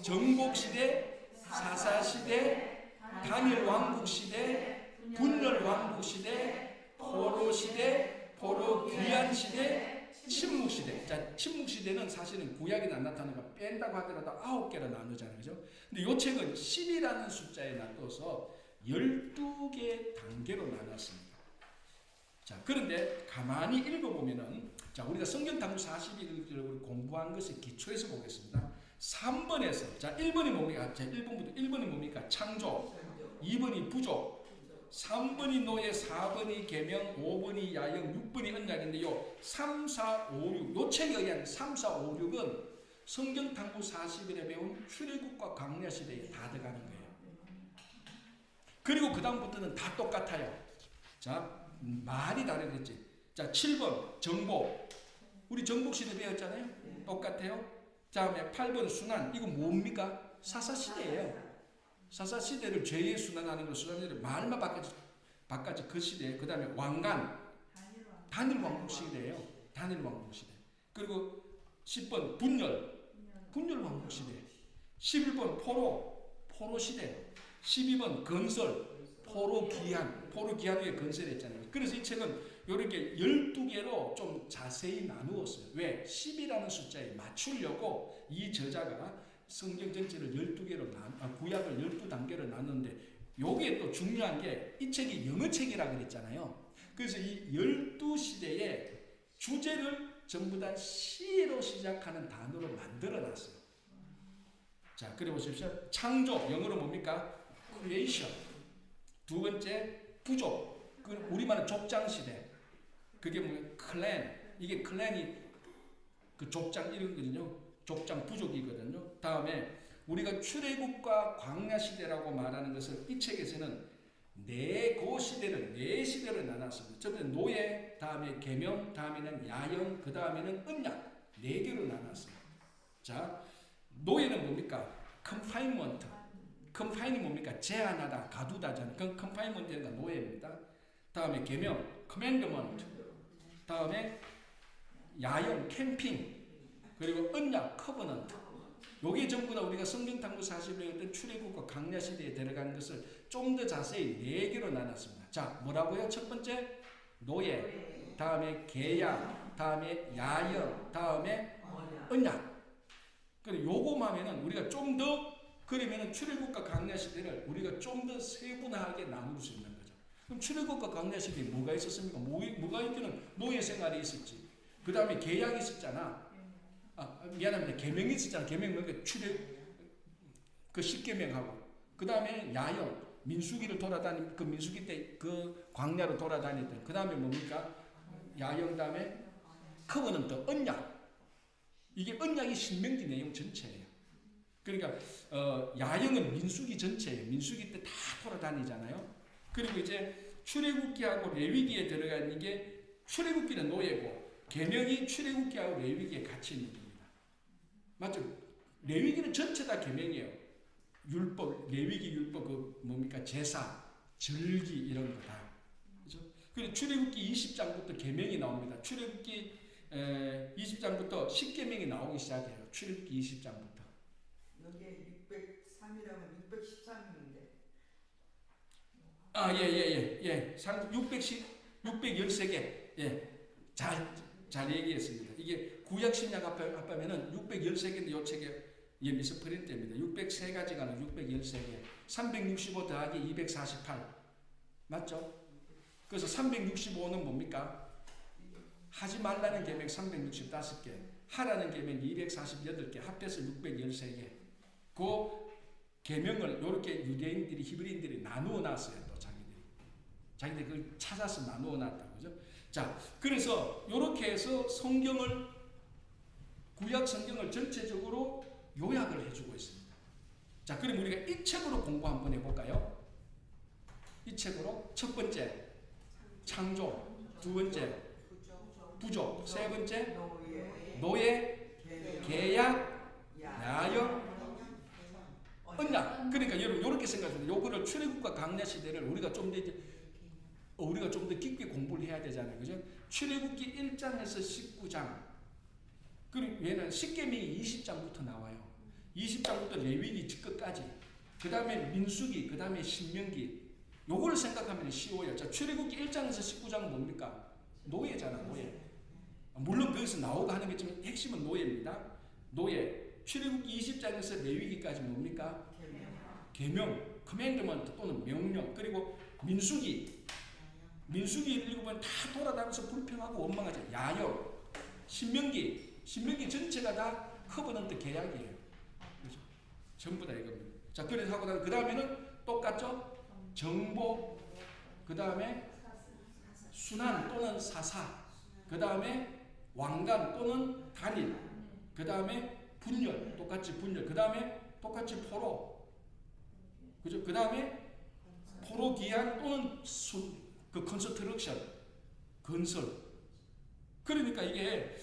정복 시대, 사사 시대, 단일 왕국 시대, 분열 왕국 시대, 포로 시대, 포로 귀환 시대, 침묵 시대. 자, 침묵 시대는 사실은 구약에 안 나타나는 거 뺀다고 하더라도 9개로 나누잖아요. 그죠? 근데 이 책은 10이라는 숫자에 놔둬서 12개 단계로 나눴습니다. 자, 그런데 가만히 읽어보면은, 자, 우리가 성경 탐구 41일을 공부한 것의 기초에서 보겠습니다. 3번에서, 자, 1번이 뭡니까? 자, 1번이 뭡니까? 창조. 2번이 부족. 3번이 노예, 4번이 계명, 5번이 야영, 6번이 언약인데 요 3, 4, 5, 6, 요 책에 의한 3, 4, 5, 6은 성경 탐구 40일에 배운 출애굽과 광야 시대에 다 들어가는 거예요. 그리고 그 다음부터는 다 똑같아요. 자, 말이 다르겠지. 자, 7번 정복. 우리 정복 시대 배웠잖아요. 똑같아요. 다음에 8번 순환. 이거 뭡니까? 사사 시대예요. 사사 시대를 죄의 순환하는 걸 순환을 말만 바꿨지 그 시대. 그 다음에 왕관. 단일 왕국 시대예요. 단일 왕국 시대. 그리고 10번 분열 왕국 시대. 11번 포로 시대. 12번 건설, 포로 기한 후에 건설했잖아요. 그래서 이 책은 이렇게 12개로 좀 자세히 나누었어요. 왜? 10이라는 숫자에 맞추려고 이 저자가 성경 전체를 12개로 구약을 12단계로 나눴는데 요게 또 중요한 게 이 책이 영어 책이라 그랬잖아요. 그래서 이 12시대의 주제를 전부 다 C로 시작하는 단어로 만들어 놨어요. 자, 그래 보십시오. 창조, 영어로 뭡니까? creation. 두 번째, 부족. 우리말은 족장시대. 그게 뭐예요? 클랜. 이게 클랜이 그 족장 이름거든요. 족장 부족이거든요. 다음에 우리가 출애굽과 광야 시대라고 말하는 것을 이 책에서는 네 시대를 나눴습니다. 첫 번째 노예, 다음에 계명, 다음에는 야영, 그 다음에는 언약. 4개로 나눴습니다. 자, 노예는 뭡니까? confinement. confine이 뭡니까? 제한하다, 가두다잖아요. 그건 confinement가 노예입니다. 다음에 계명, commandment. 다음에 야영, 캠핑. 그리고 언약, covenant. 요게 전부 다 우리가 성경 탐구 40의 어떤 출애굽과 광야 시대에 들어간 것을 좀 더 자세히 4개로 나눴습니다. 자, 뭐라고요? 첫 번째 노예, 다음에 계약, 다음에 야영, 다음에 언약. 그리고 요거만 하면은 우리가 좀 더 그러면은 출애굽과 광야 시대를 우리가 좀 더 세분화하게 나눌 수 있는 거죠. 그럼 출애굽과 광야 시대에 뭐가 있었습니까? 뭐가 있기는 노예 생활이 있었지. 그 다음에 계약이 있었잖아. 미안합니다. 계명이 있었잖아. 계명 뭡니까? 그 십계명하고. 그 다음에 야영, 민수기를 돌아다니 그 민수기 때 그 광야로 돌아다녔던. 그 다음에 뭡니까? 야영 다음에 커버넌트 언약. 이게 언약이 신명기 내용 전체예요. 그러니까 야영은 민수기 전체예요. 민수기 때 다 돌아다니잖아요. 그리고 이제 출애굽기하고 레위기에 들어가 있는 게 출애굽기는 노예고 계명이 출애굽기하고 레위기에 같이 있는 겁니다. 맞죠? 레위기는 전체 다 계명이에요. 율법, 레위기 율법 그 뭡니까? 제사, 절기 이런 거 다. 그죠? 그리고 출애굽기 20장부터 계명이 나옵니다. 출애굽기 20장부터 10계명이 나오기 시작해요. 출애굽기 20장부터. 여기에 603이라면 613인데. 예. 613개. 예. 잘 얘기했습니다. 이게 구약 신약 합하면은 613개인데 요 책에 이게 미스프린트입니다. 603가지가 아니라 613개. 365 더하기 248. 맞죠? 그래서 365는 뭡니까? 하지 말라는 계명 365개. 하라는 계명 248개. 합해서 613개. 그 계명을 이렇게 유대인들이 히브리인들이 나누어 놨어요. 또 자기들이 그걸 찾아서 나누어 놨다. 그죠? 자, 그래서 이렇게 해서 구약 성경을 전체적으로 요약을 해주고 있습니다. 자, 그럼 우리가 이 책으로 공부 한번 해볼까요? 이 책으로 첫 번째 창조, 두 번째 부족, 세 번째 노예, 계약, 야영, 언약. 그러니까 여러분 이렇게 생각합니다. 요거를 출애굽과 광야 시대를 우리가 좀 더 깊게 공부를 해야 되잖아요. 그죠? 출애굽기 1장에서 19장. 그리고 얘는 십계명이 20장부터 나와요. 20장부터 레위기 끝까지. 그 다음에 민수기, 그 다음에 신명기. 요거를 생각하면 쉬워요. 자, 출애굽기 1장에서 19장은 뭡니까? 노예잖아, 노예. 물론 거기서 나오고 하는 게 좀 핵심은 노예입니다. 노예. 출애굽기 20장에서 레위기까지 뭡니까? 계명, 커맨드먼트 또는 명령. 그리고 민수기를 읽으면 다 돌아다니면서 불평하고 원망하죠. 야영, 신명기 전체가 다 커버넌트 계약이에요. 그렇죠? 전부 다 이겁니다. 자, 그래서 하고 그 다음에는 똑같죠? 정복, 그 다음에 순환 또는 사사, 그 다음에 왕관 또는 단일, 그 다음에 분열, 똑같이 분열, 그 다음에 똑같이 포로, 그죠? 그 다음에 포로 기한 또는 그 컨스트럭션, 건설. 그러니까 이게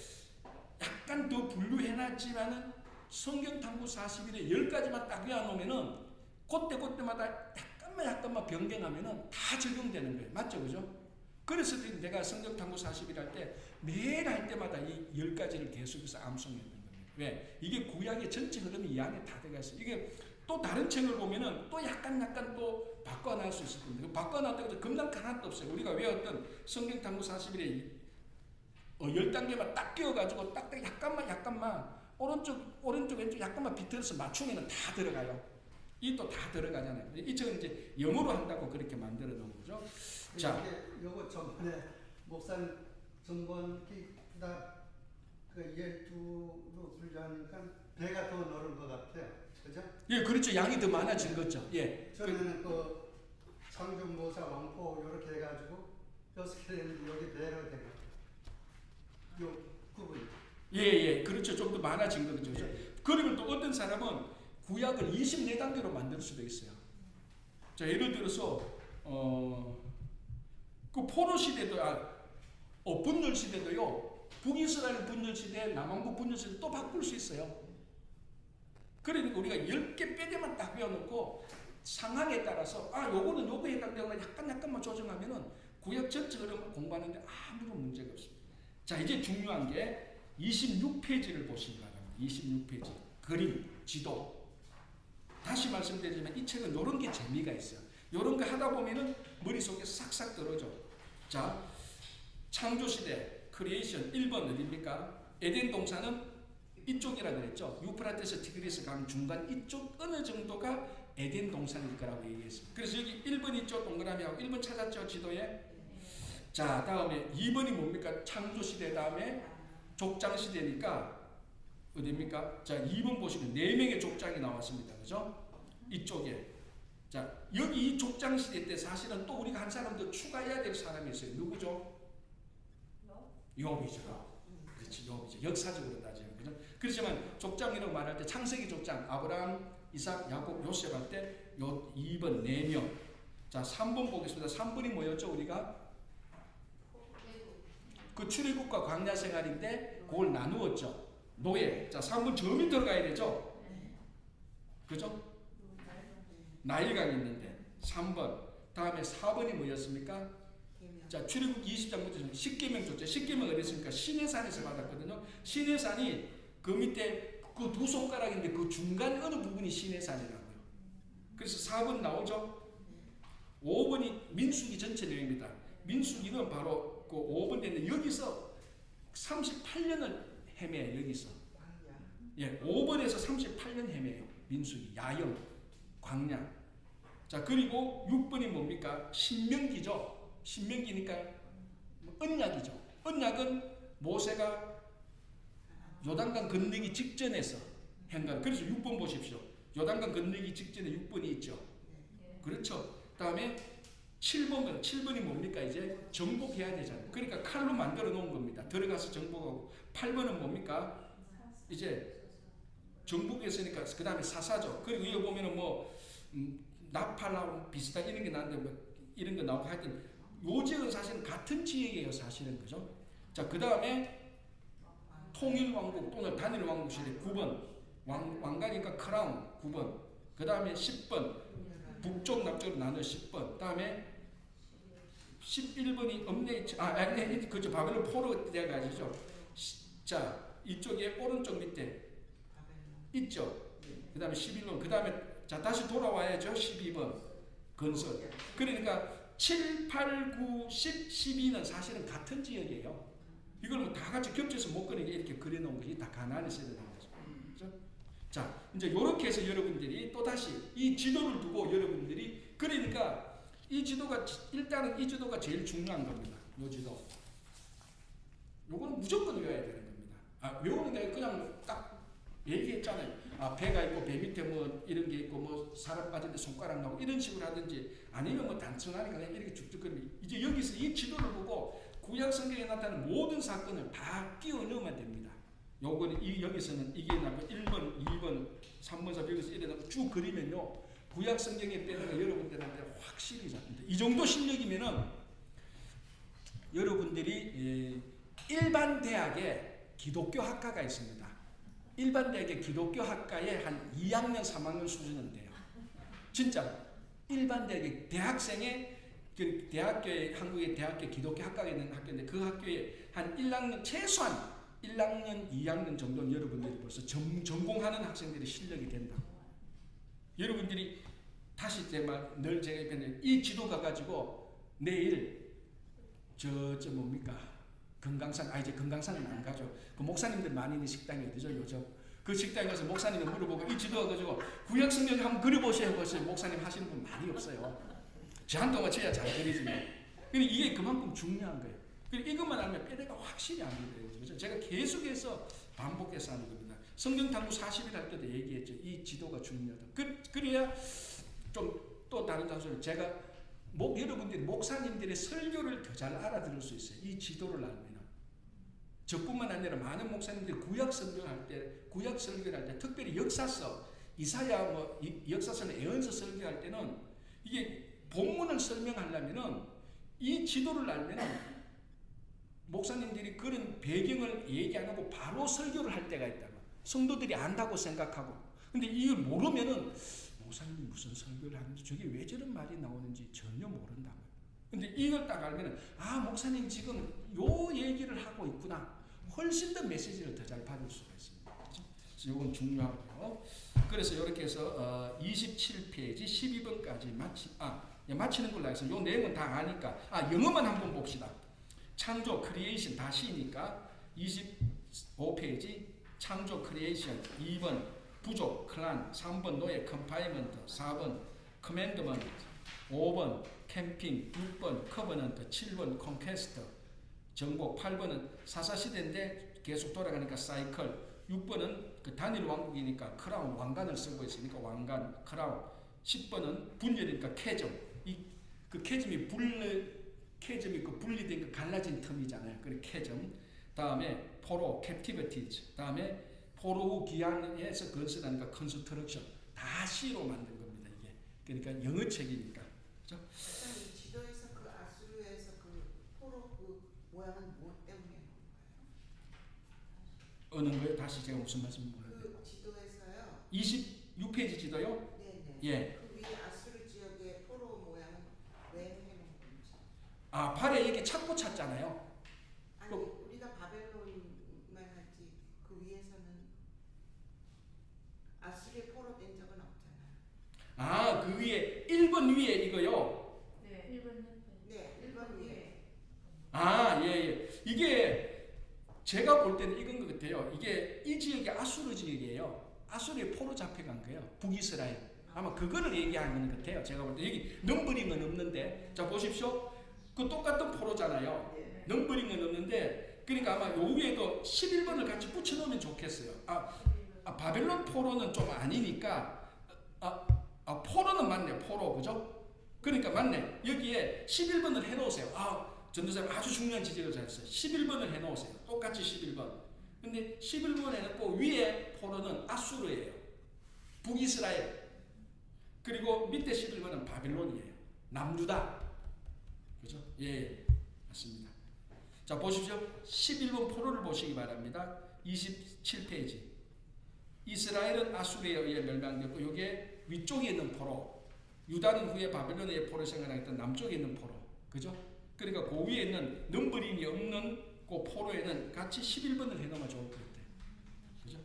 약간 더 분류해놨지만은 성경 탐구 40일에 10가지만 딱 외워놓으면은 그때마다 약간만 변경하면은 다 적용되는 거예요. 맞죠? 그죠? 그래서 내가 성경 탐구 40일 할 때 매일 할 때마다 이 10가지를 계속해서 암송했던 겁니다. 왜? 이게 구약의 전체 흐름이 이 안에 다 들어가 있어요. 이게 또 다른 책을 보면은 또 약간 또 바꿔놔 수 있을 겁니다. 바꿔놨다고 해서 금방 하나도 없어요. 우리가 외웠던 성경 탐구 40일에 10단계만 딱 끼워가지고 딱 약간만 오른쪽 왼쪽 약간만 비틀어서 맞추면 다 들어가요. 이 또 다 들어가잖아요. 이 책은 이제 영어로 한다고 그렇게 만들어 놓은 거죠. 자, 요거 전번에 목사님 전번기다 그 12로 분류하니까 배가 더 늘은 것 같아요. 그죠? 예, 그렇죠. 양이 더 많아진 거죠. 예. 저는 그 창조모사 왕포 이렇게 해가지고 6개 되는데 여기 배로 되고 요 구분. 예, 그렇죠. 좀 더 많아진 거죠. 그렇죠? 그러면 또 어떤 사람은 구약을 24단계로 만들 수도 있어요. 자, 예를 들어서 그 포로 시대도 분열 시대도요. 북이스라엘 분열 시대, 남왕국 분열 시대 또 바꿀 수 있어요. 그러니까 우리가 10개 뼈대만 딱 배워놓고 상황에 따라서 요거는 요거에 해당되고 약간만 조정하면은 구약 전체 흐름을 공부하는데 아무런 문제가 없습니다. 자, 이제 중요한 게 26페이지를 보시기 바랍니다. 26페이지 그림, 지도. 다시 말씀드리지만 이 책은 이런 게 재미가 있어요. 이런 거 하다 보면은 머릿속에 싹싹 들어오죠. 자, 창조시대 크리에이션 1번 어디입니까? 에덴 동산은 이쪽이라 그랬죠. 유프라테스 티그리스 강 중간 이쪽 어느 정도가 에덴 동산일 거라고 얘기했습니다. 그래서 여기 1번 있죠. 동그라미하고 1번 찾았죠. 지도에. 자, 다음에 2번이 뭡니까? 창조시대 다음에 족장시대니까 어디입니까? 자, 2번 보시면 4명의 족장이 나왔습니다. 그죠? 이쪽에. 자, 여기 이 족장시대 때 사실은 또 우리가 한 사람 더 추가해야 될 사람이 있어요. 누구죠? 욥이죠. 그렇지, 욥이죠. 역사적으로 따지면. 그죠? 그렇지만 족장이라고 말할 때 창세기 족장, 아브라함, 이삭, 야곱, 요셉 할 때 요 2번 4명. 자, 3번 보겠습니다. 3번이 뭐였죠? 우리가 그 출애굽과 광야 생활인데 그걸 나누었죠. 노예. 자, 3번 저 밑으로 가야 되죠. 그죠? 나일강이 있는데 3번. 다음에 4번이 뭐였습니까? 자, 출애굽 20장부터 10계명 줬죠. 10계명 어디 있습니까? 시내산에서 받았거든요. 시내산이 그 밑에 그 두 손가락인데 그 중간 어느 부분이 시내산이라고요. 그래서 4번 나오죠. 5번이 민수기 전체 내용입니다. 민수기는 바로 그 5번 되는데 여기서 38년을 헤매요. 여기서. 예, 5번에서 38년 헤매요. 민수기, 야영, 광야. 자, 그리고 6번이 뭡니까? 신명기죠. 신명기니까 언약이죠. 언약은 모세가 요단강 건너기 직전에서 행간. 그래서 6번 보십시오. 요단강 건너기 직전에 6번이 있죠. 그렇죠. 다음에 7번이 뭡니까? 이제 정복해야 되잖아요. 그러니까 칼로 만들어 놓은 겁니다. 들어가서 정복하고. 8번은 뭡니까? 이제 정복했으니까 그 다음에 사사죠. 그리고 이거 보면은 뭐 나팔하고 비슷한 이런 게 나는데 뭐 이런 거 나오고 하여튼 요 지역은 사실은 같은 지역이에요. 사실은. 그죠? 자, 그 다음에 통일왕국 또는 단일왕국 시대 9번 왕가니까 크라운 9번. 그 다음에 10번 북쪽 남쪽으로 나눠 10번. 다음에 11번이 그죠. 바벨론 포로 돼가지죠. 자, 이쪽에 오른쪽 밑에 있죠. 그 다음에 11번. 그 다음에 자, 다시 돌아와야죠. 12번 건설. 그러니까 7, 8, 9, 10, 12는 사실은 같은 지역이에요. 이걸 뭐 다 같이 겹쳐서 못 그리게 이렇게 그려놓은 것이 다 가나안에서 일어난 거죠. 그렇죠? 자, 이제 이렇게 해서 여러분들이 또 다시 이 지도를 두고 여러분들이 그러니까 이 지도가 일단은 이 지도가 제일 중요한 겁니다. 이 지도. 요거는 무조건 외워야 되는 겁니다. 외우는 게 그냥 딱 얘기했잖아요. 배가 있고 배 밑에 뭐 이런 게 있고 뭐 사람 빠진데 손가락 나오고 이런 식으로 하든지 아니면 뭐 단순하니까 그냥 이렇게 쭉쭉거리면 이제 여기서 이 지도를 보고 구약 성경에 나타나는 모든 사건을 다 끼워 넣으면 됩니다. 요거는 여기서는 이게 나고 1번, 2번, 3번, 4번 여기서 이래 쭉 그리면요. 구약 성경에 빼는 거 여러분들한테 확실히 잡힙니다. 이 정도 실력이면은 여러분들이 일반 대학에 기독교 학과가 있습니다. 일반 대학의 기독교 학과에 한 2학년, 3학년 수준은 돼요. 진짜 일반 대학의 대학생의 그 대학교에 한국의 대학교 기독교 학과가 있는 학교인데 그 학교에 한 1학년 최소한 1학년, 2학년 정도는 여러분들이 벌써 전공하는 학생들의 실력이 된다. 여러분들이 다시 제 말 늘 제가 얘기하는데 이 지도 가가지고 내일 저 뭡니까? 금강산, 이제 금강산은 안 가죠. 그 목사님들 많이 있는 식당이 어디죠, 요즘? 그 식당에 가서 목사님을 물어보고 이 지도 가지고 구약 성경 한번 그려보세요. 그래서 목사님 하시는 분 많이 없어요. 저한테만 쳐야 잘 그리지만. 근데 이게 그만큼 중요한 거예요. 이것만 알면 뼈대가 확실히 안 돼요. 그렇죠? 제가 계속해서 반복해서 하는 겁니다. 성경 탐구 40일 할 때도 얘기했죠. 이 지도가 중요하다. 그래야 좀 또 다른 장소를 제가 여러분들이 목사님들의 설교를 더 잘 알아들을 수 있어요. 이 지도를 알면. 저뿐만 아니라 많은 목사님들이 구약 설교를 할 때 특별히 역사서, 이사야 역사서나 예언서 설교할 때는 이게 본문을 설명하려면은 이 지도를 알면은 목사님들이 그런 배경을 얘기 안 하고 바로 설교를 할 때가 있다고. 성도들이 안다고 생각하고. 근데 이걸 모르면은 목사님이 무슨 설교를 하는지 저게 왜 저런 말이 나오는지 전혀 모른다고요. 근데 이걸 딱 알면은 목사님 지금 요 얘기를 하고 있구나. 훨씬 더 메시지를 더 잘 받을 수가 있습니다. 그렇죠? 그래서 이건 중요하고요. 그래서 이렇게 해서 27페이지 12번까지 마치는 걸로 해서 요 내용은 다 아니까 영어만 한번 봅시다. 창조 크리에이션 다 시니까 25페이지 창조 크리에이션 2번 부족 클란 3번 노예 컨파이먼트 4번 커맨드먼트 5번 캠핑 6번 커버넌트 7번 콘퀘스트 정복 8번은 사사시대인데 계속 돌아가니까 사이클 6번은 그 단일 왕국이니까 크라운 왕관을 쓰고 있으니까 왕관 크라운 10번은 분열이니까 캐점 그 캐점이 분리된 그 갈라진 틈이잖아요. 그래 캐점 다음에 포로 캡티비티즈 다음에 포로 후 기한에서 건설하니까 컨스트럭션 다 C로 만든 겁니다. 이게 그러니까 영어책이니까 그렇죠? 지도에서 그 아수르에서 그 포로 그 모양은 뭐 때문에 어느 거요? 다시 제가 무슨 말씀 모르겠어요. 그 지도에서요. 26페이지 지도요? 네네. 예. 그 위에 아수르 지역의 포로 모양은 왜 해놓은 건지. 발에 이렇게 찾고 찾잖아요. 아니 우리가 바벨론만 하지 그 위에서는 아수르의 포로 된 적은 없잖아요. 그 위에 1번 위에 이거요. 네, 1번 네, 1번 위에. 예. 이게 제가 볼 때는 이건 것 같아요. 이게 이 지역이 아수르 지역이에요. 아수르에 포로 잡혀간 거예요. 북이스라엘. 아마 그거를 얘기하는 것 같아요. 제가 볼 때 여기 넘버링은 없는데 자 보십시오. 그 똑같은 포로잖아요. 넘버링은 없는데 그러니까 아마 요 위에도 11번을 같이 붙여놓으면 좋겠어요. 바벨론 포로는 좀 아니니까 포로는 맞네. 포로 그죠? 그러니까 맞네. 여기에 11번을 해놓으세요. 전도사님 아주 중요한 지적을 잘했어요. 11번을 해놓으세요. 똑같이 11번. 근데 11번 해놓고 위에 포로는 아수르예요. 북이스라엘. 그리고 밑에 11번은 바벨론이에요. 남유다. 그죠? 예, 맞습니다. 자, 보십시오. 11번 포로를 보시기 바랍니다. 27페이지. 이스라엘은 아수르에 의해 멸망되고 여기에 위쪽에 있는 포로. 유다는 후에 바벨론의 포로 생활하겠던 남쪽에 있는 포로. 그죠? 그러니까 그 위에 있는 넘버링이 없는 그 포로에는 같이 11번을 해놓으면 좋을 것 같아요. 그죠?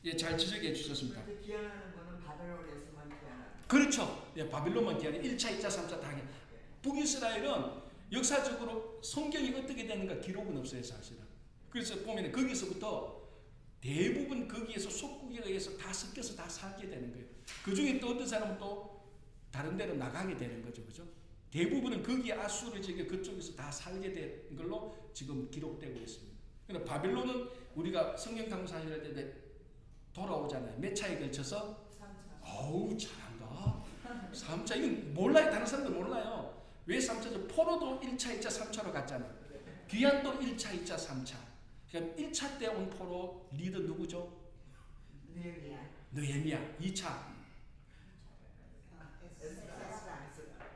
예, 잘 지적해 주셨습니다. 그런데 기한하는 거는 바벨론에서만 기한하는. 그렇죠. 예, 바빌론만 기한해. 1차, 2차, 3차 다 기한. 북이스라엘은 역사적으로 성경이 어떻게 되는가 기록은 없어요, 사실은. 그래서 보면 거기서부터 대부분 거기에서 속국에 의해서 다 섞여서 다 살게 되는 거예요. 그 중에 또 어떤 사람은 또 다른 데로 나가게 되는 거죠, 그죠? 대부분은 거기 아수르 지역 그쪽에서 다 살게 된 걸로 지금 기록되고 있습니다. 그러니까 바빌론은 우리가 성경 탐구사실 때 돌아오잖아요. 몇 차에 걸쳐서? 3차. 어우 잘한다. 3차 이건 몰라요. 다른 사람들 몰라요. 왜 3차죠? 포로도 1차, 2차, 3차로 갔잖아요. 귀환도 1차, 2차, 3차. 그러니까 1차 때 온 포로 리더 누구죠? 느헤미야. 2차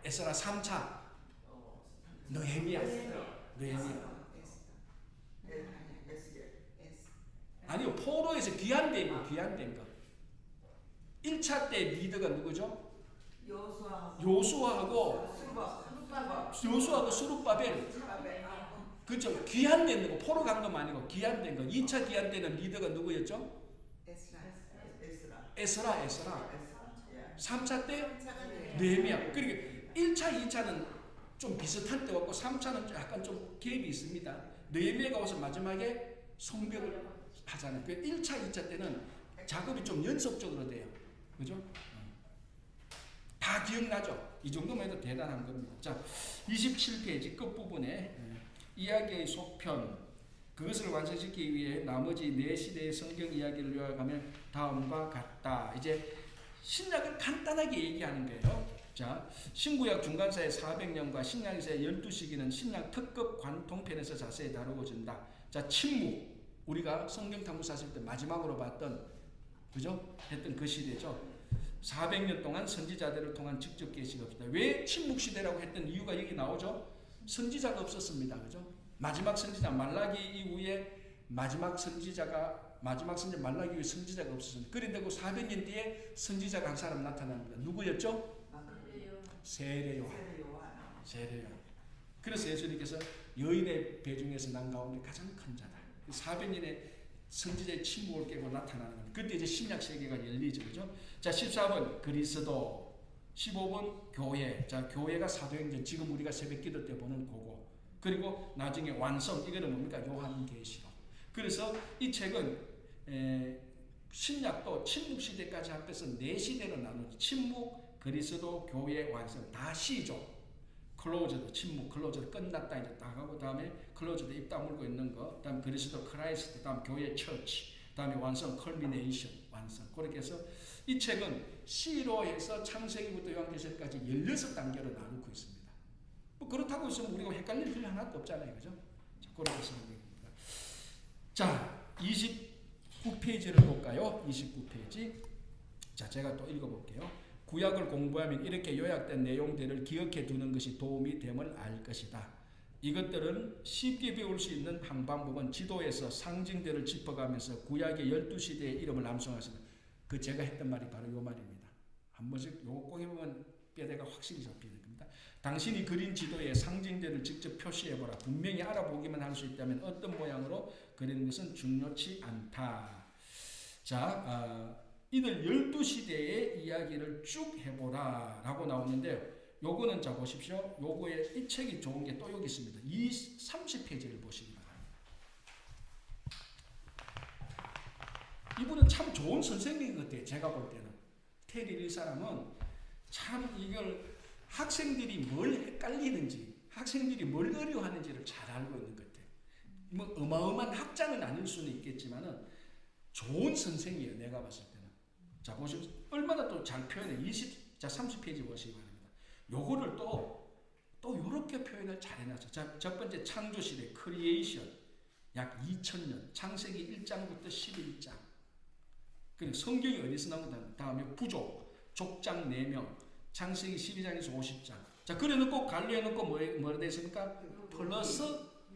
에스라 3차 느헤미야. 아니요. 포로에서 귀환된 거. 1차 때 리더가 누구죠? 요수아하고 수룹바벨. 그렇죠. 귀환된 거. 포로 간 거 아니고 귀환된 거. 2차 귀환 때는 리더가 누구였죠? 에스라. 3차 때 느헤미야. 그러니까 1차, 2차는 좀 비슷한 때였고 3차는 약간 좀 갭이 있습니다. 느헤미야가 와서 마지막에 성벽을 하잖아요. 그 1차, 2차 때는 작업이 좀 연속적으로 돼요. 그죠? 다 기억나죠? 이 정도만 해도 대단한 겁니다. 자, 27페이지 끝부분에 이야기의 속편 그것을 완성시키기 위해 나머지 4시대의 성경 이야기를 요약하면 다음과 같다. 이제 신약을 간단하게 얘기하는 거예요. 자, 신구약 중간사의 400년과 신약에서의 12시기는 신약 특급 관통편에서 자세히 다루어진다. 자, 침묵. 우리가 성경 탐구 사실 때 마지막으로 봤던 그죠? 했던 그 시대죠. 400년 동안 선지자들을 통한 직접 계시가 없다. 왜 침묵 시대라고 했던 이유가 여기 나오죠? 선지자가 없었습니다. 그죠? 마지막 선지자 말라기 이후에 마지막 선지자가 마지막 선지 말라기 후에 선지자가 없었습니다. 그런데 그 400년 뒤에 선지자가 한 사람 나타납니다. 누구였죠? 세례 요한. 세례 요한. 그래서 예수님께서 여인의 배 중에서 난 가운데 가장 큰 자다. 400년의 선지자의 침묵을 깨고 나타나는 겁니다. 그때 이제 신약 세계가 열리죠. 그죠? 자, 14번 그리스도, 15번 교회. 자, 교회가 사도행전, 지금 우리가 새벽 기도 때 보는 그거. 그리고 나중에 완성, 이거는 뭡니까? 요한계시록. 그래서 이 책은 신약도 침묵 시대까지 합해서 4시대로 나누죠. 침묵, 그리스도, 교회, 완성. 다 시죠. 클로즈드, 침묵, 클로즈드 끝났다 이제 딱 하고 다음에 클로즈드 입 다물고 있는 거, 다음 그리스도 크라이스트, 다음 교회 처치, 다음에 완성 컬미네이션, 완성. 그렇게 해서 이 책은 C로 해서 창세기부터 요한계시록까지 16단계로 나누고 있습니다. 뭐 그렇다고 해서 우리가 헷갈릴 필요 하나도 없잖아요. 그죠? 자, 그렇게 쓰는 겁니다. 자, 29페이지를 볼까요? 29페이지. 자, 제가 또 읽어볼게요. 구약을 공부하면 이렇게 요약된 내용들을 기억해 두는 것이 도움이 됨을 알 것이다. 이것들은 쉽게 배울 수 있는 한 방법은 지도에서 상징들을 짚어가면서 구약의 12시대의 이름을 암송하시는 그 제가 했던 말이 바로 이 말입니다. 한 번씩 요거 꼭 해보면 뼈대가 확실히 잡히는 겁니다. 당신이 그린 지도에 상징들을 직접 표시해보라. 분명히 알아보기만 할 수 있다면 어떤 모양으로 그리는 것은 중요치 않다. 자, 이들 12시대의 이야기를 쭉 해보라 라고 나오는데 요거는 자 보십시오. 요거에 이 책이 좋은 게 또 여기 있습니다. 이 30페이지를 보시기 바랍니다. 이분은 참 좋은 선생님 같아요. 제가 볼 때는. 테리 이 사람은 참 이걸 학생들이 뭘 헷갈리는지 학생들이 뭘 어려워하는지를 잘 알고 있는 것 같아요. 뭐 어마어마한 학자는 아닐 수는 있겠지만은 좋은 선생이에요. 내가 봤을 때는. 자, 보시면 얼마나 또 잘 표현해. 30페이지 보시기 바랍니다. 요거를 또 요렇게 표현을 잘 해놨죠. 자, 첫 번째 창조시대, 크리에이션. 약 2000년. 창세기 1장부터 11장. 그리고 성경이 어디서 나온다? 다음에 부족, 족장 4명. 창세기 12장에서 50장. 자, 그래 놓고 관료해 놓고 뭐라 되어 있습니까? 플러스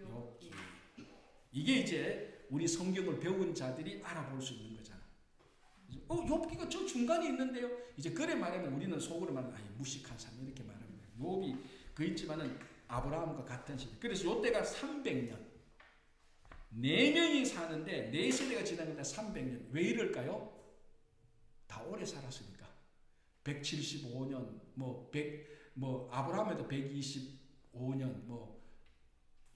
욥기. 이게 이제 우리 성경을 배운 자들이 알아볼 수 있는 거잖아. 욥기가 저 중간에 있는데요. 이제 그래 말하면 우리는 속으로 말하면 무식한 사람 이렇게 말합니다. 욥이 그 있지만은 아브라함과 같은 시대. 그래서 요때가 300년. 4명이 사는데 4세대가 지나니까 300년. 왜 이럴까요? 다 오래 살았으니까. 175년, 아브라함에도 125년,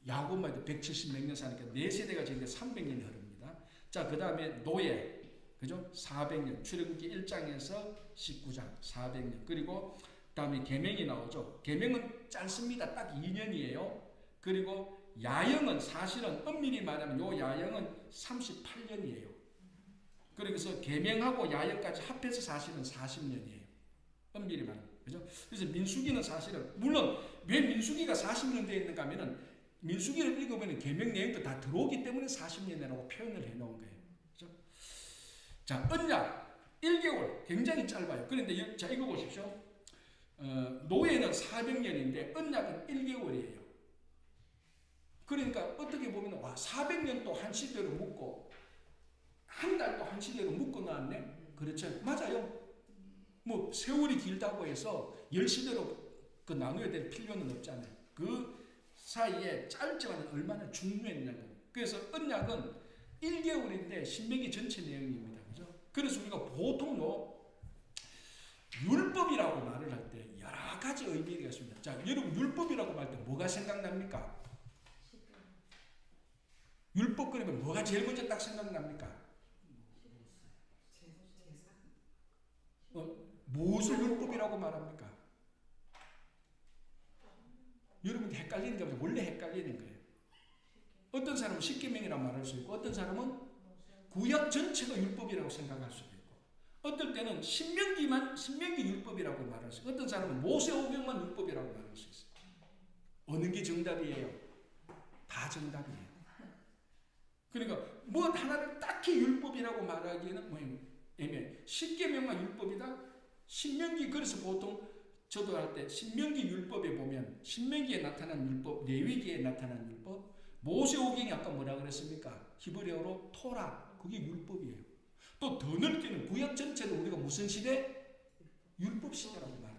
야곱만 해도 170 몇 년 사니까 4세대가 지니까 300년이 흐릅니다. 자, 그 다음에 노예. 그죠? 400년. 출애굽기 1장에서 19장 400년. 그리고 다음에 계명이 나오죠. 계명은 짧습니다. 딱 2년이에요. 그리고 야영은 사실은 엄밀히 말하면 요 야영은 38년이에요. 그래서 계명하고 야영까지 합해서 사실은 40년이에요. 엄밀히 말하면. 그죠? 그래서 민수기는 사실은 물론 왜 민수기가 40년 되어 있는가 하면은 민수기를 읽어보면 계명 내용도 다 들어오기 때문에 40년이라고 표현을 해 놓은 거예요. 자, 언약 1개월 굉장히 짧아요. 그런데 자, 이거 보십시오. 노예는 400년인데 언약은 1개월이에요. 그러니까 어떻게 보면 400년 또 한 시대로 묶고 한 달 또 한 시대로 묶어 놨네. 그렇죠? 맞아요. 뭐 세월이 길다고 해서 10시대로 그 나눠야 될 필요는 없잖아요. 그 사이에 짧지만 얼마나 중요했냐는 거예요. 그래서 언약은 1개월인데 신명기 전체 내용입니다. 그래서 우리가 보통 율법이라고 말을 할 때 여러 가지 의미가 있습니다. 자, 여러분 율법이라고 말 때 뭐가 생각납니까? 율법 그러면 뭐가 제일 먼저 딱 생각납니까? 무엇을 율법이라고 말합니까? 여러분 헷갈리는 게 아니라 원래 헷갈리는 거예요. 어떤 사람은 십계명이라고 말할 수 있고 어떤 사람은 구약 전체가 율법이라고 생각할 수도 있고 어떨 때는 신명기 율법이라고 말할 수 있고 어떤 사람은 모세오경만 율법이라고 말할 수 있어요. 어느 게 정답이에요? 다 정답이에요. 그러니까 뭐 하나를 딱히 율법이라고 말하기에는 애매해. 십계명만 율법이다. 신명기 그래서 보통 저도 할 때 신명기 율법에 보면 신명기에 나타난 율법, 레위기에 나타난 율법, 모세오경이 아까 뭐라 그랬습니까? 히브리어로 토라. 그게 율법이에요. 또 더 넓게는 구약 전체를 우리가 무슨 시대? 율법 시대라고 말해요.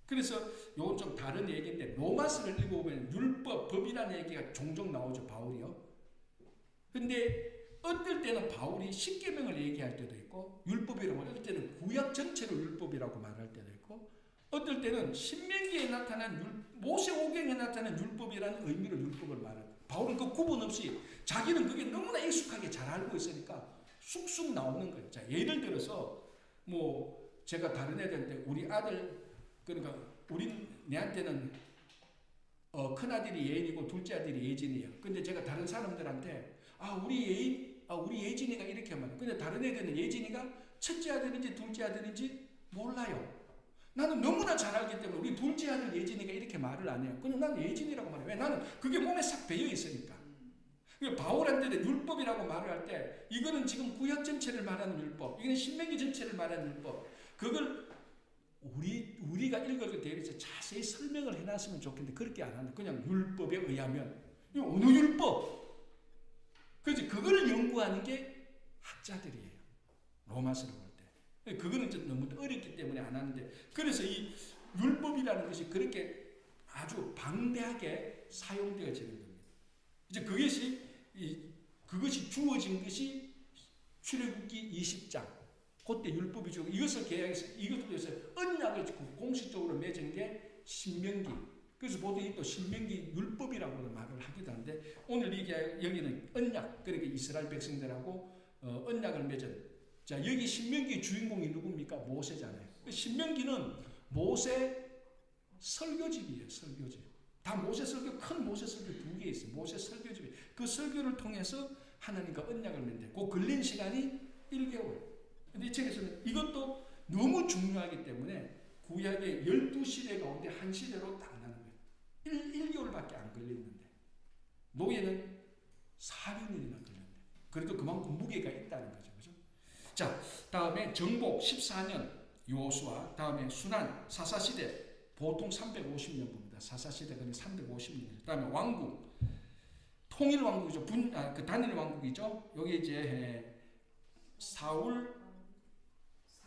그래서 요건 좀 다른 얘기인데 로마서를 읽어보면 율법, 법이라는 얘기가 종종 나오죠. 바울이요. 근데 어떨 때는 바울이 십계명을 얘기할 때도 있고 율법이라고 어떨 때는 구약 전체를 율법이라고 말할 때도 있고 어떨 때는 신명기에 나타난 모세오경에 나타난 율법이라는 의미로 율법을 말합니다. 바울은 그 구분 없이 자기는 그게 너무나 익숙하게 잘 알고 있으니까 쑥쑥 나오는 거예요. 자, 예를 들어서 뭐 제가 다른 애들한테 우리 아들 그러니까 내한테는 큰 아들이 예인이고 둘째 아들이 예진이에요. 근데 제가 다른 사람들한테 우리 예진이가 이렇게 말해요. 근데 다른 애들은 예진이가 첫째 아들인지 둘째 아들인지 몰라요. 나는 너무나 잘 알기 때문에 우리 둘째 아들 예진이가 이렇게 말을 안 해요. 그냥 나는 예진이라고 말해요. 왜? 나는 그게 몸에 싹 배어 있으니까. 바울한테는 율법이라고 말을 할 때 이거는 지금 구약 전체를 말하는 율법, 이거는 신명기 전체를 말하는 율법. 그걸 우리가 읽을 때 대비해서 자세히 설명을 해놨으면 좋겠는데 그렇게 안 한다. 그냥 율법에 의하면 이거 어느 율법? 그래서 그걸 연구하는 게 학자들이에요. 로마서를 볼 때. 그거는 좀 너무 어렵기 때문에 안 하는데 그래서 이 율법이라는 것이 그렇게 아주 방대하게 사용되어지는 겁니다. 이제 그것이 주어진 것이 출애굽기 20장. 그때 율법이 주고 이것을 계약해서 이것을 위해서 언약을 공식적으로 맺은 게 신명기. 그래서 보통 또 신명기 율법이라고 말을 하기도 하는데 오늘 여기는 언약, 그러니까 이스라엘 백성들하고 언약을 맺은. 자, 여기 신명기 주인공이 누굽니까? 모세잖아요. 신명기는 모세 설교집이에요. 설교집. 다 모세 설교, 큰 모세 설교 2개 있어요. 모세 설교집이. 그 설교를 통해서 하나님과 언약을 맺는데 그 걸린 시간이 1개월. 근데 이 책에서는 이것도 너무 중요하기 때문에 구약의 12시대 가운데 한 시대로 딱 나는 거예요. 1개월밖에 안 걸렸는데 노예는 400년이나 걸렸는데 그래도 그만큼 무게가 있다는 거죠. 그죠? 자, 다음에 정복 14년 여호수아, 다음에 순환 사사시대 보통 350년 봅니다. 사사시대가 350년. 그다음에 왕국, 통일 왕국이죠. 그 단일 왕국이죠. 여기 이제 사울,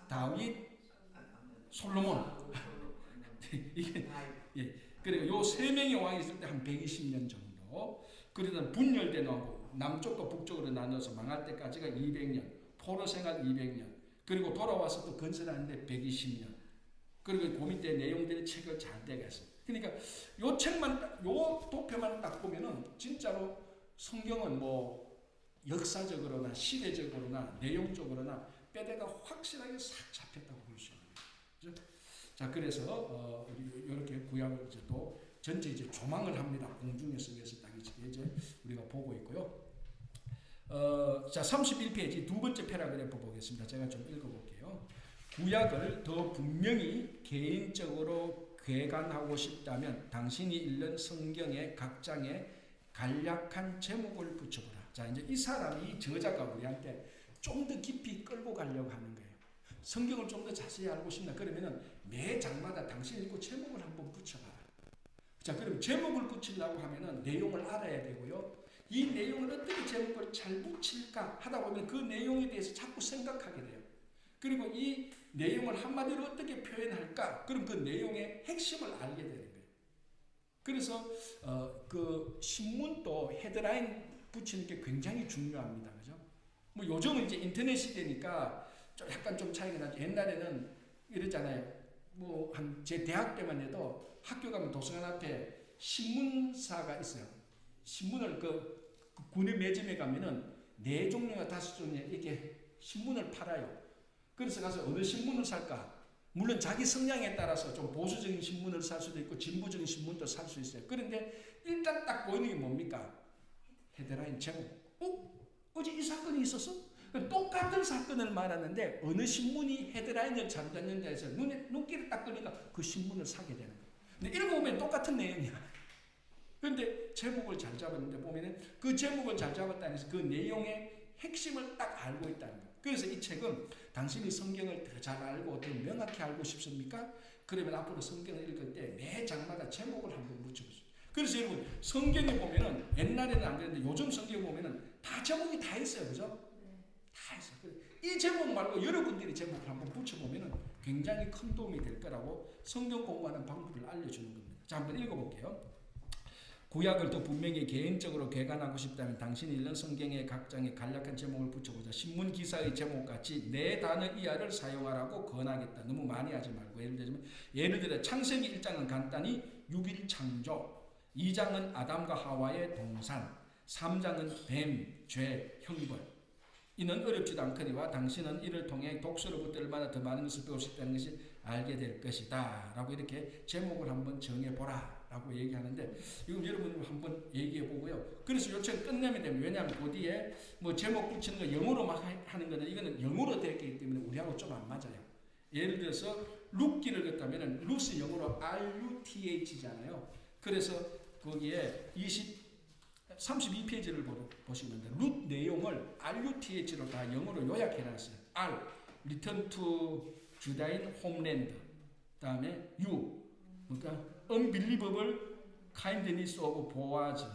다윗, 솔로몬. 이게 그리고 요 세 명의 왕이 있을 때 한 120년 정도. 그러다 분열된 왕국, 남쪽과 북쪽으로 나눠서 망할 때까지가 200년, 포로 생활 200년. 그리고 돌아와서 또 건설하는데 120년. 그리고 그 밑에 내용들의 책을 잘 떼겠어요. 그러니까 요 책만 요 도표만 딱 보면은 진짜로 성경은 뭐 역사적으로나 시대적으로나 내용적으로나 뼈대가 확실하게 싹 잡혔다고 볼 수 있는 거예요. 그렇죠? 자, 그래서 이렇게 구약을 이제 또 전체 이제 조망을 합니다. 공중에서 위에서 딱 이제 우리가 보고 있고요. 자, 31페이지 두 번째 패러그래프 보겠습니다. 제가 좀 읽어볼게요. 구약을 더 분명히 개인적으로 궤관하고 싶다면 당신이 읽는 성경의 각 장에 간략한 제목을 붙여보라. 자, 이제 이 사람이 저자가 우리한테 좀 더 깊이 끌고 가려고 하는 거예요. 성경을 좀 더 자세히 알고 싶나? 그러면은 매 장마다 당신 읽고 제목을 한번 붙여봐라. 자, 그럼 제목을 붙이려고 하면은 내용을 알아야 되고요. 이 내용을 어떻게 제목을 잘 붙일까 하다 보면 그 내용에 대해서 자꾸 생각하게 돼요. 그리고 이 내용을 한마디로 어떻게 표현할까? 그럼 그 내용의 핵심을 알게 되는 거예요. 그래서 그 신문도 헤드라인 붙이는 게 굉장히 중요합니다. 그죠? 뭐 요즘은 이제 인터넷 시대니까 약간 좀 차이가 나죠. 옛날에는 이랬잖아요. 뭐 제 대학 때만 해도 학교 가면 도서관 앞에 신문사가 있어요. 신문을 그 군의 매점에 가면은 4종류나 5종류 이렇게 신문을 팔아요. 그래서 가서 어느 신문을 살까? 물론 자기 성향에 따라서 좀 보수적인 신문을 살 수도 있고 진보적인 신문도 살 수 있어요. 그런데 일단 딱 보이는 게 뭡니까? 헤드라인 제목. 어제 이 사건이 있었어? 똑같은 사건을 말하는데 어느 신문이 헤드라인을 잘 잡는다 해서 눈길을 딱 끄니까 그 신문을 사게 되는 거예요. 근데 읽어보면 똑같은 내용이야. 그런데 제목을 잘 잡았는데 보면은 그 제목을 잘 잡았다는 해서 그 내용의 핵심을 딱 알고 있다는 거예요. 그래서 이 책은 당신이 성경을 더 잘 알고 더 명확히 알고 싶습니까? 그러면 앞으로 성경을 읽을 때 매 장마다 제목을 한번 붙여보세요. 그래서 여러분 성경에 보면은 옛날에는 안 그랬는데 요즘 성경에 보면은 다 제목이 다 있어요. 그죠? 해서 이 제목 말고 여러분들이 제목을 한번 붙여보면 굉장히 큰 도움이 될 거라고 성경 공부하는 방법을 알려주는 겁니다. 자, 한번 읽어볼게요. 구약을 더 분명히 개인적으로 개관하고 싶다면 당신이 읽는 성경의 각 장에 간략한 제목을 붙여보자. 신문 기사의 제목같이 네 단어 이하를 사용하라고 권하겠다. 너무 많이 하지 말고 예를 들어 창세기 1장은 간단히 6일 창조, 2장은 아담과 하와의 동산, 3장은 뱀, 죄, 형벌. 이는 어렵지도 않거니와 당신은 이를 통해 독서로부터 얼마나 더 많은 것을 배울 수 있다는 것이 알게 될 것이다 라고 이렇게 제목을 한번 정해보라 라고 얘기하는데, 이건 여러분 한번 얘기해 보고요. 그래서 요청 끝내면 됩니다. 왜냐하면 그 뒤에 뭐 제목 붙이는 거 영어로 막 하는 거는 이거는 영어로 되어 있기 때문에 우리하고 좀 안 맞아요. 예를 들어서 룻기를 걷다면 룻이 영어로 RUTH잖아요. 그래서 거기에 32페이지를 보시면 돼요. 룻 내용을 RUTH로 다 영어로 요약해놨어요. R, Return to Judean Homeland. 다음에 U, 그러니까 Unbelievable Kindness of Boaz.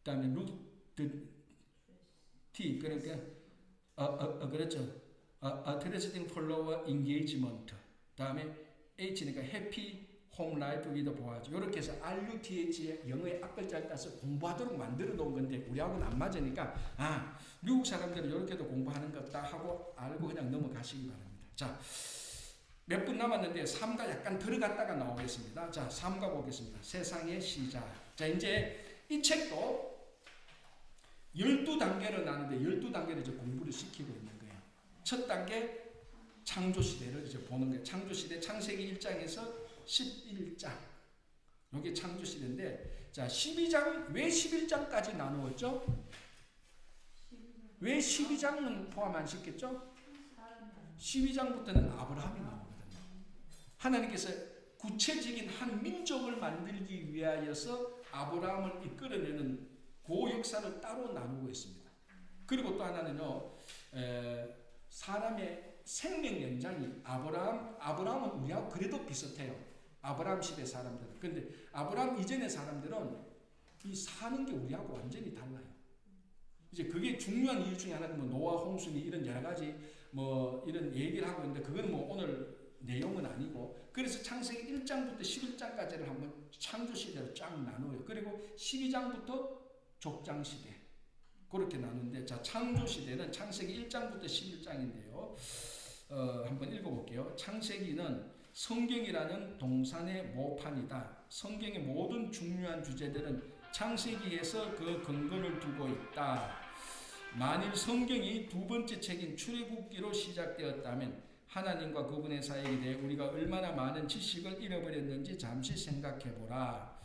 다음에 Ruth T, 그러니까 그렇죠. Interesting Follower Engagement. 다음에 H니까 Happy Home Life with Boaz. 이렇게 해서 RUTH의 영어의 앞글자를 따서 공부하도록 만들어 놓은 건데 우리하고는 안 맞으니까 미국 사람들은 이렇게도 공부하는 것다 하고 알고 그냥 넘어가시기 바랍니다. 자, 몇 분 남았는데 3가 약간 들어갔다가 나오겠습니다. 자, 3가 보겠습니다. 세상의 시작. 자, 이제 이 책도 12단계로 나누는데 12단계를 이제 공부를 시키고 있는 거예요. 첫 단계 창조시대를 이제 보는 거예요. 창조시대 창세기 1장에서 11장. 이게 창조시대인데, 자, 12장, 왜 11장까지 나누었죠? 왜 12장은 포함 안 시켰죠? 12장부터는 아브라함이 나오거든요. 하나님께서 구체적인 한 민족을 만들기 위하여서 아브라함을 이끌어내는 그 역사를 따로 나누고 있습니다. 그리고 또 하나는요, 사람의 생명 연장이 아브라함은 우리하고 그래도 비슷해요. 아브라함 시대 사람들은. 근데 아브라함 이전의 사람들은 이 사는 게 우리하고 완전히 달라요. 이제 그게 중요한 이유 중에 하나는 뭐 노아, 홍수니 이런 여러 가지 뭐 이런 얘기를 하고 있는데 그건 뭐 오늘 내용은 아니고, 그래서 창세기 1장부터 11장까지를 한번 창조시대로 쫙 나누어요. 그리고 12장부터 족장시대 그렇게 나누는데, 자, 창조시대는 창세기 1장부터 11장인데요. 한번 읽어볼게요. 창세기는 성경이라는 동산의 모판이다. 성경의 모든 중요한 주제들은 창세기에서 그 근거를 두고 있다. 만일 성경이 두 번째 책인 출애굽기로 시작되었다면 하나님과 그분의 사역에 대해 우리가 얼마나 많은 지식을 잃어버렸는지 잠시 생각해보라.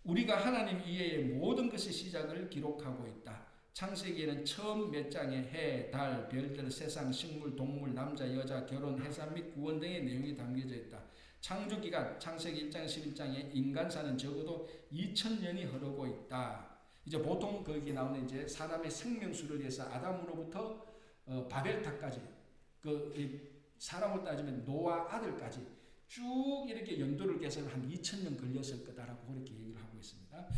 우리가 하나님 이외의 모든 것의 시작을 기록하고 있다. 창세기에는 처음 몇 장에 해, 달, 별들, 세상, 식물, 동물, 남자, 여자, 결혼, 해산 및 구원 등의 내용이 담겨져 있다. 창조기간 창세기 1장 11장에 인간사는 적어도 2000년이 흐르고 있다. 이제 보통 거기 나오는 이제 사람의 생명수를 위해서 아담으로부터 바벨탑까지 사람을 따지면 노아 아들까지 쭉 이렇게 연도를 계산하면 한 2000년 걸렸을 거다라고 그렇게 얘기를 하고 있습니다.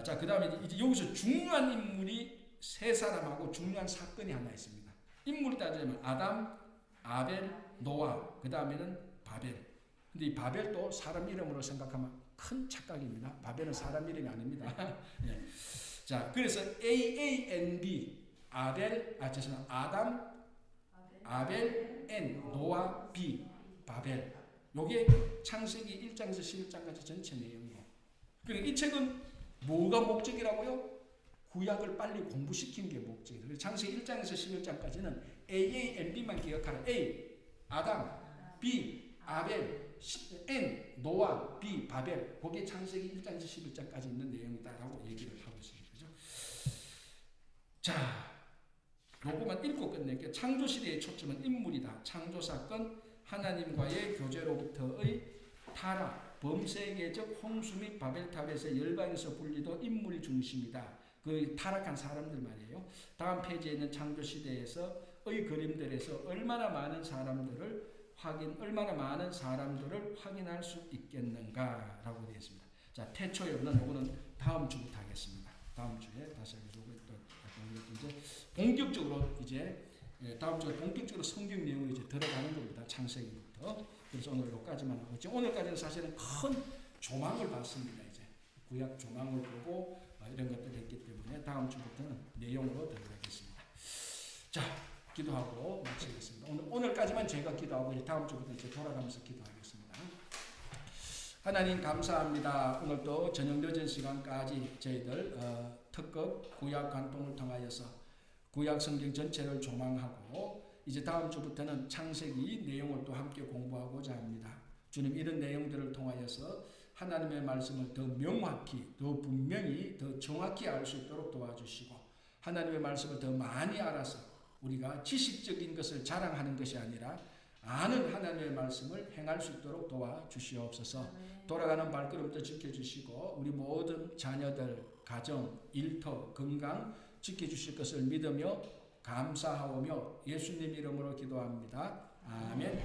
자, 그 다음에 이제 여기서 중요한 인물이 세 사람하고 중요한 사건이 하나 있습니다. 인물 따지면 아담, 아벨, 노아, 그 다음에는 바벨. 근데 이 바벨도 사람 이름으로 생각하면 큰 착각입니다. 바벨은 사람 이름이 아닙니다. 예. 자, 그래서 AANB, 아담, 아벨, N, 노아, B, 바벨. 요게 창세기 1장에서 11장까지 전체 내용이에요. 그러니까 이 책은 뭐가 목적이라고요? 구약을 빨리 공부시키는 게 목적이에요. 창세기 1장에서 11장까지는 AANB만 기억하라. A, 아담, B, 아벨, N, 노아, B, 바벨. 그게 창세기 1장에서 11장까지 있는 내용이다라고 얘기를 하고 있습니다. 그죠? 자, 요거만 읽고 끝낼게요. 창조시대의 초점은 인물이다. 창조사건, 하나님과의 교제로부터의 타락, 범세계적 홍수 및 바벨탑에서 열방에서 분리도 인물이 중심이다. 그 타락한 사람들 말이에요. 다음 페이지에 있는 창조시대에서의 그림들에서 얼마나 많은 사람들을 확인할 수 있겠는가라고 되어 있습니다. 자, 태초에는 이거는 다음 주부터 하겠습니다. 다음 주에 다시 하겠습니다. 또 이제 본격적으로 이제 다음 주에 본격적으로 성경 내용으로 이제 들어가는 겁니다. 창세기부터. 그래서 오늘 여기까지만 하고 오늘까지는 사실은 큰 조망을 봤습니다. 이제 구약 조망을 보고 이런 것들을 했기 때문에 다음 주부터는 내용으로 들어가겠습니다. 자, 기도하고 마치겠습니다. 오늘까지만 제가 기도하고 이제 다음 주부터 이제 돌아가면서 기도하겠습니다. 하나님 감사합니다. 오늘도 저녁 늦은 시간까지 저희들 특급 구약 관통을 통하여서 구약 성경 전체를 조망하고 이제 다음 주부터는 창세기 내용을 또 함께 공부하고자 합니다. 주님 이런 내용들을 통하여서 하나님의 말씀을 더 명확히, 더 분명히, 더 정확히 알 수 있도록 도와주시고 하나님의 말씀을 더 많이 알아서 우리가 지식적인 것을 자랑하는 것이 아니라 아는 하나님의 말씀을 행할 수 있도록 도와주시옵소서. 돌아가는 발걸음도 지켜주시고 우리 모든 자녀들, 가정, 일터, 건강 지켜주실 것을 믿으며 감사하오며 예수님 이름으로 기도합니다. 아멘.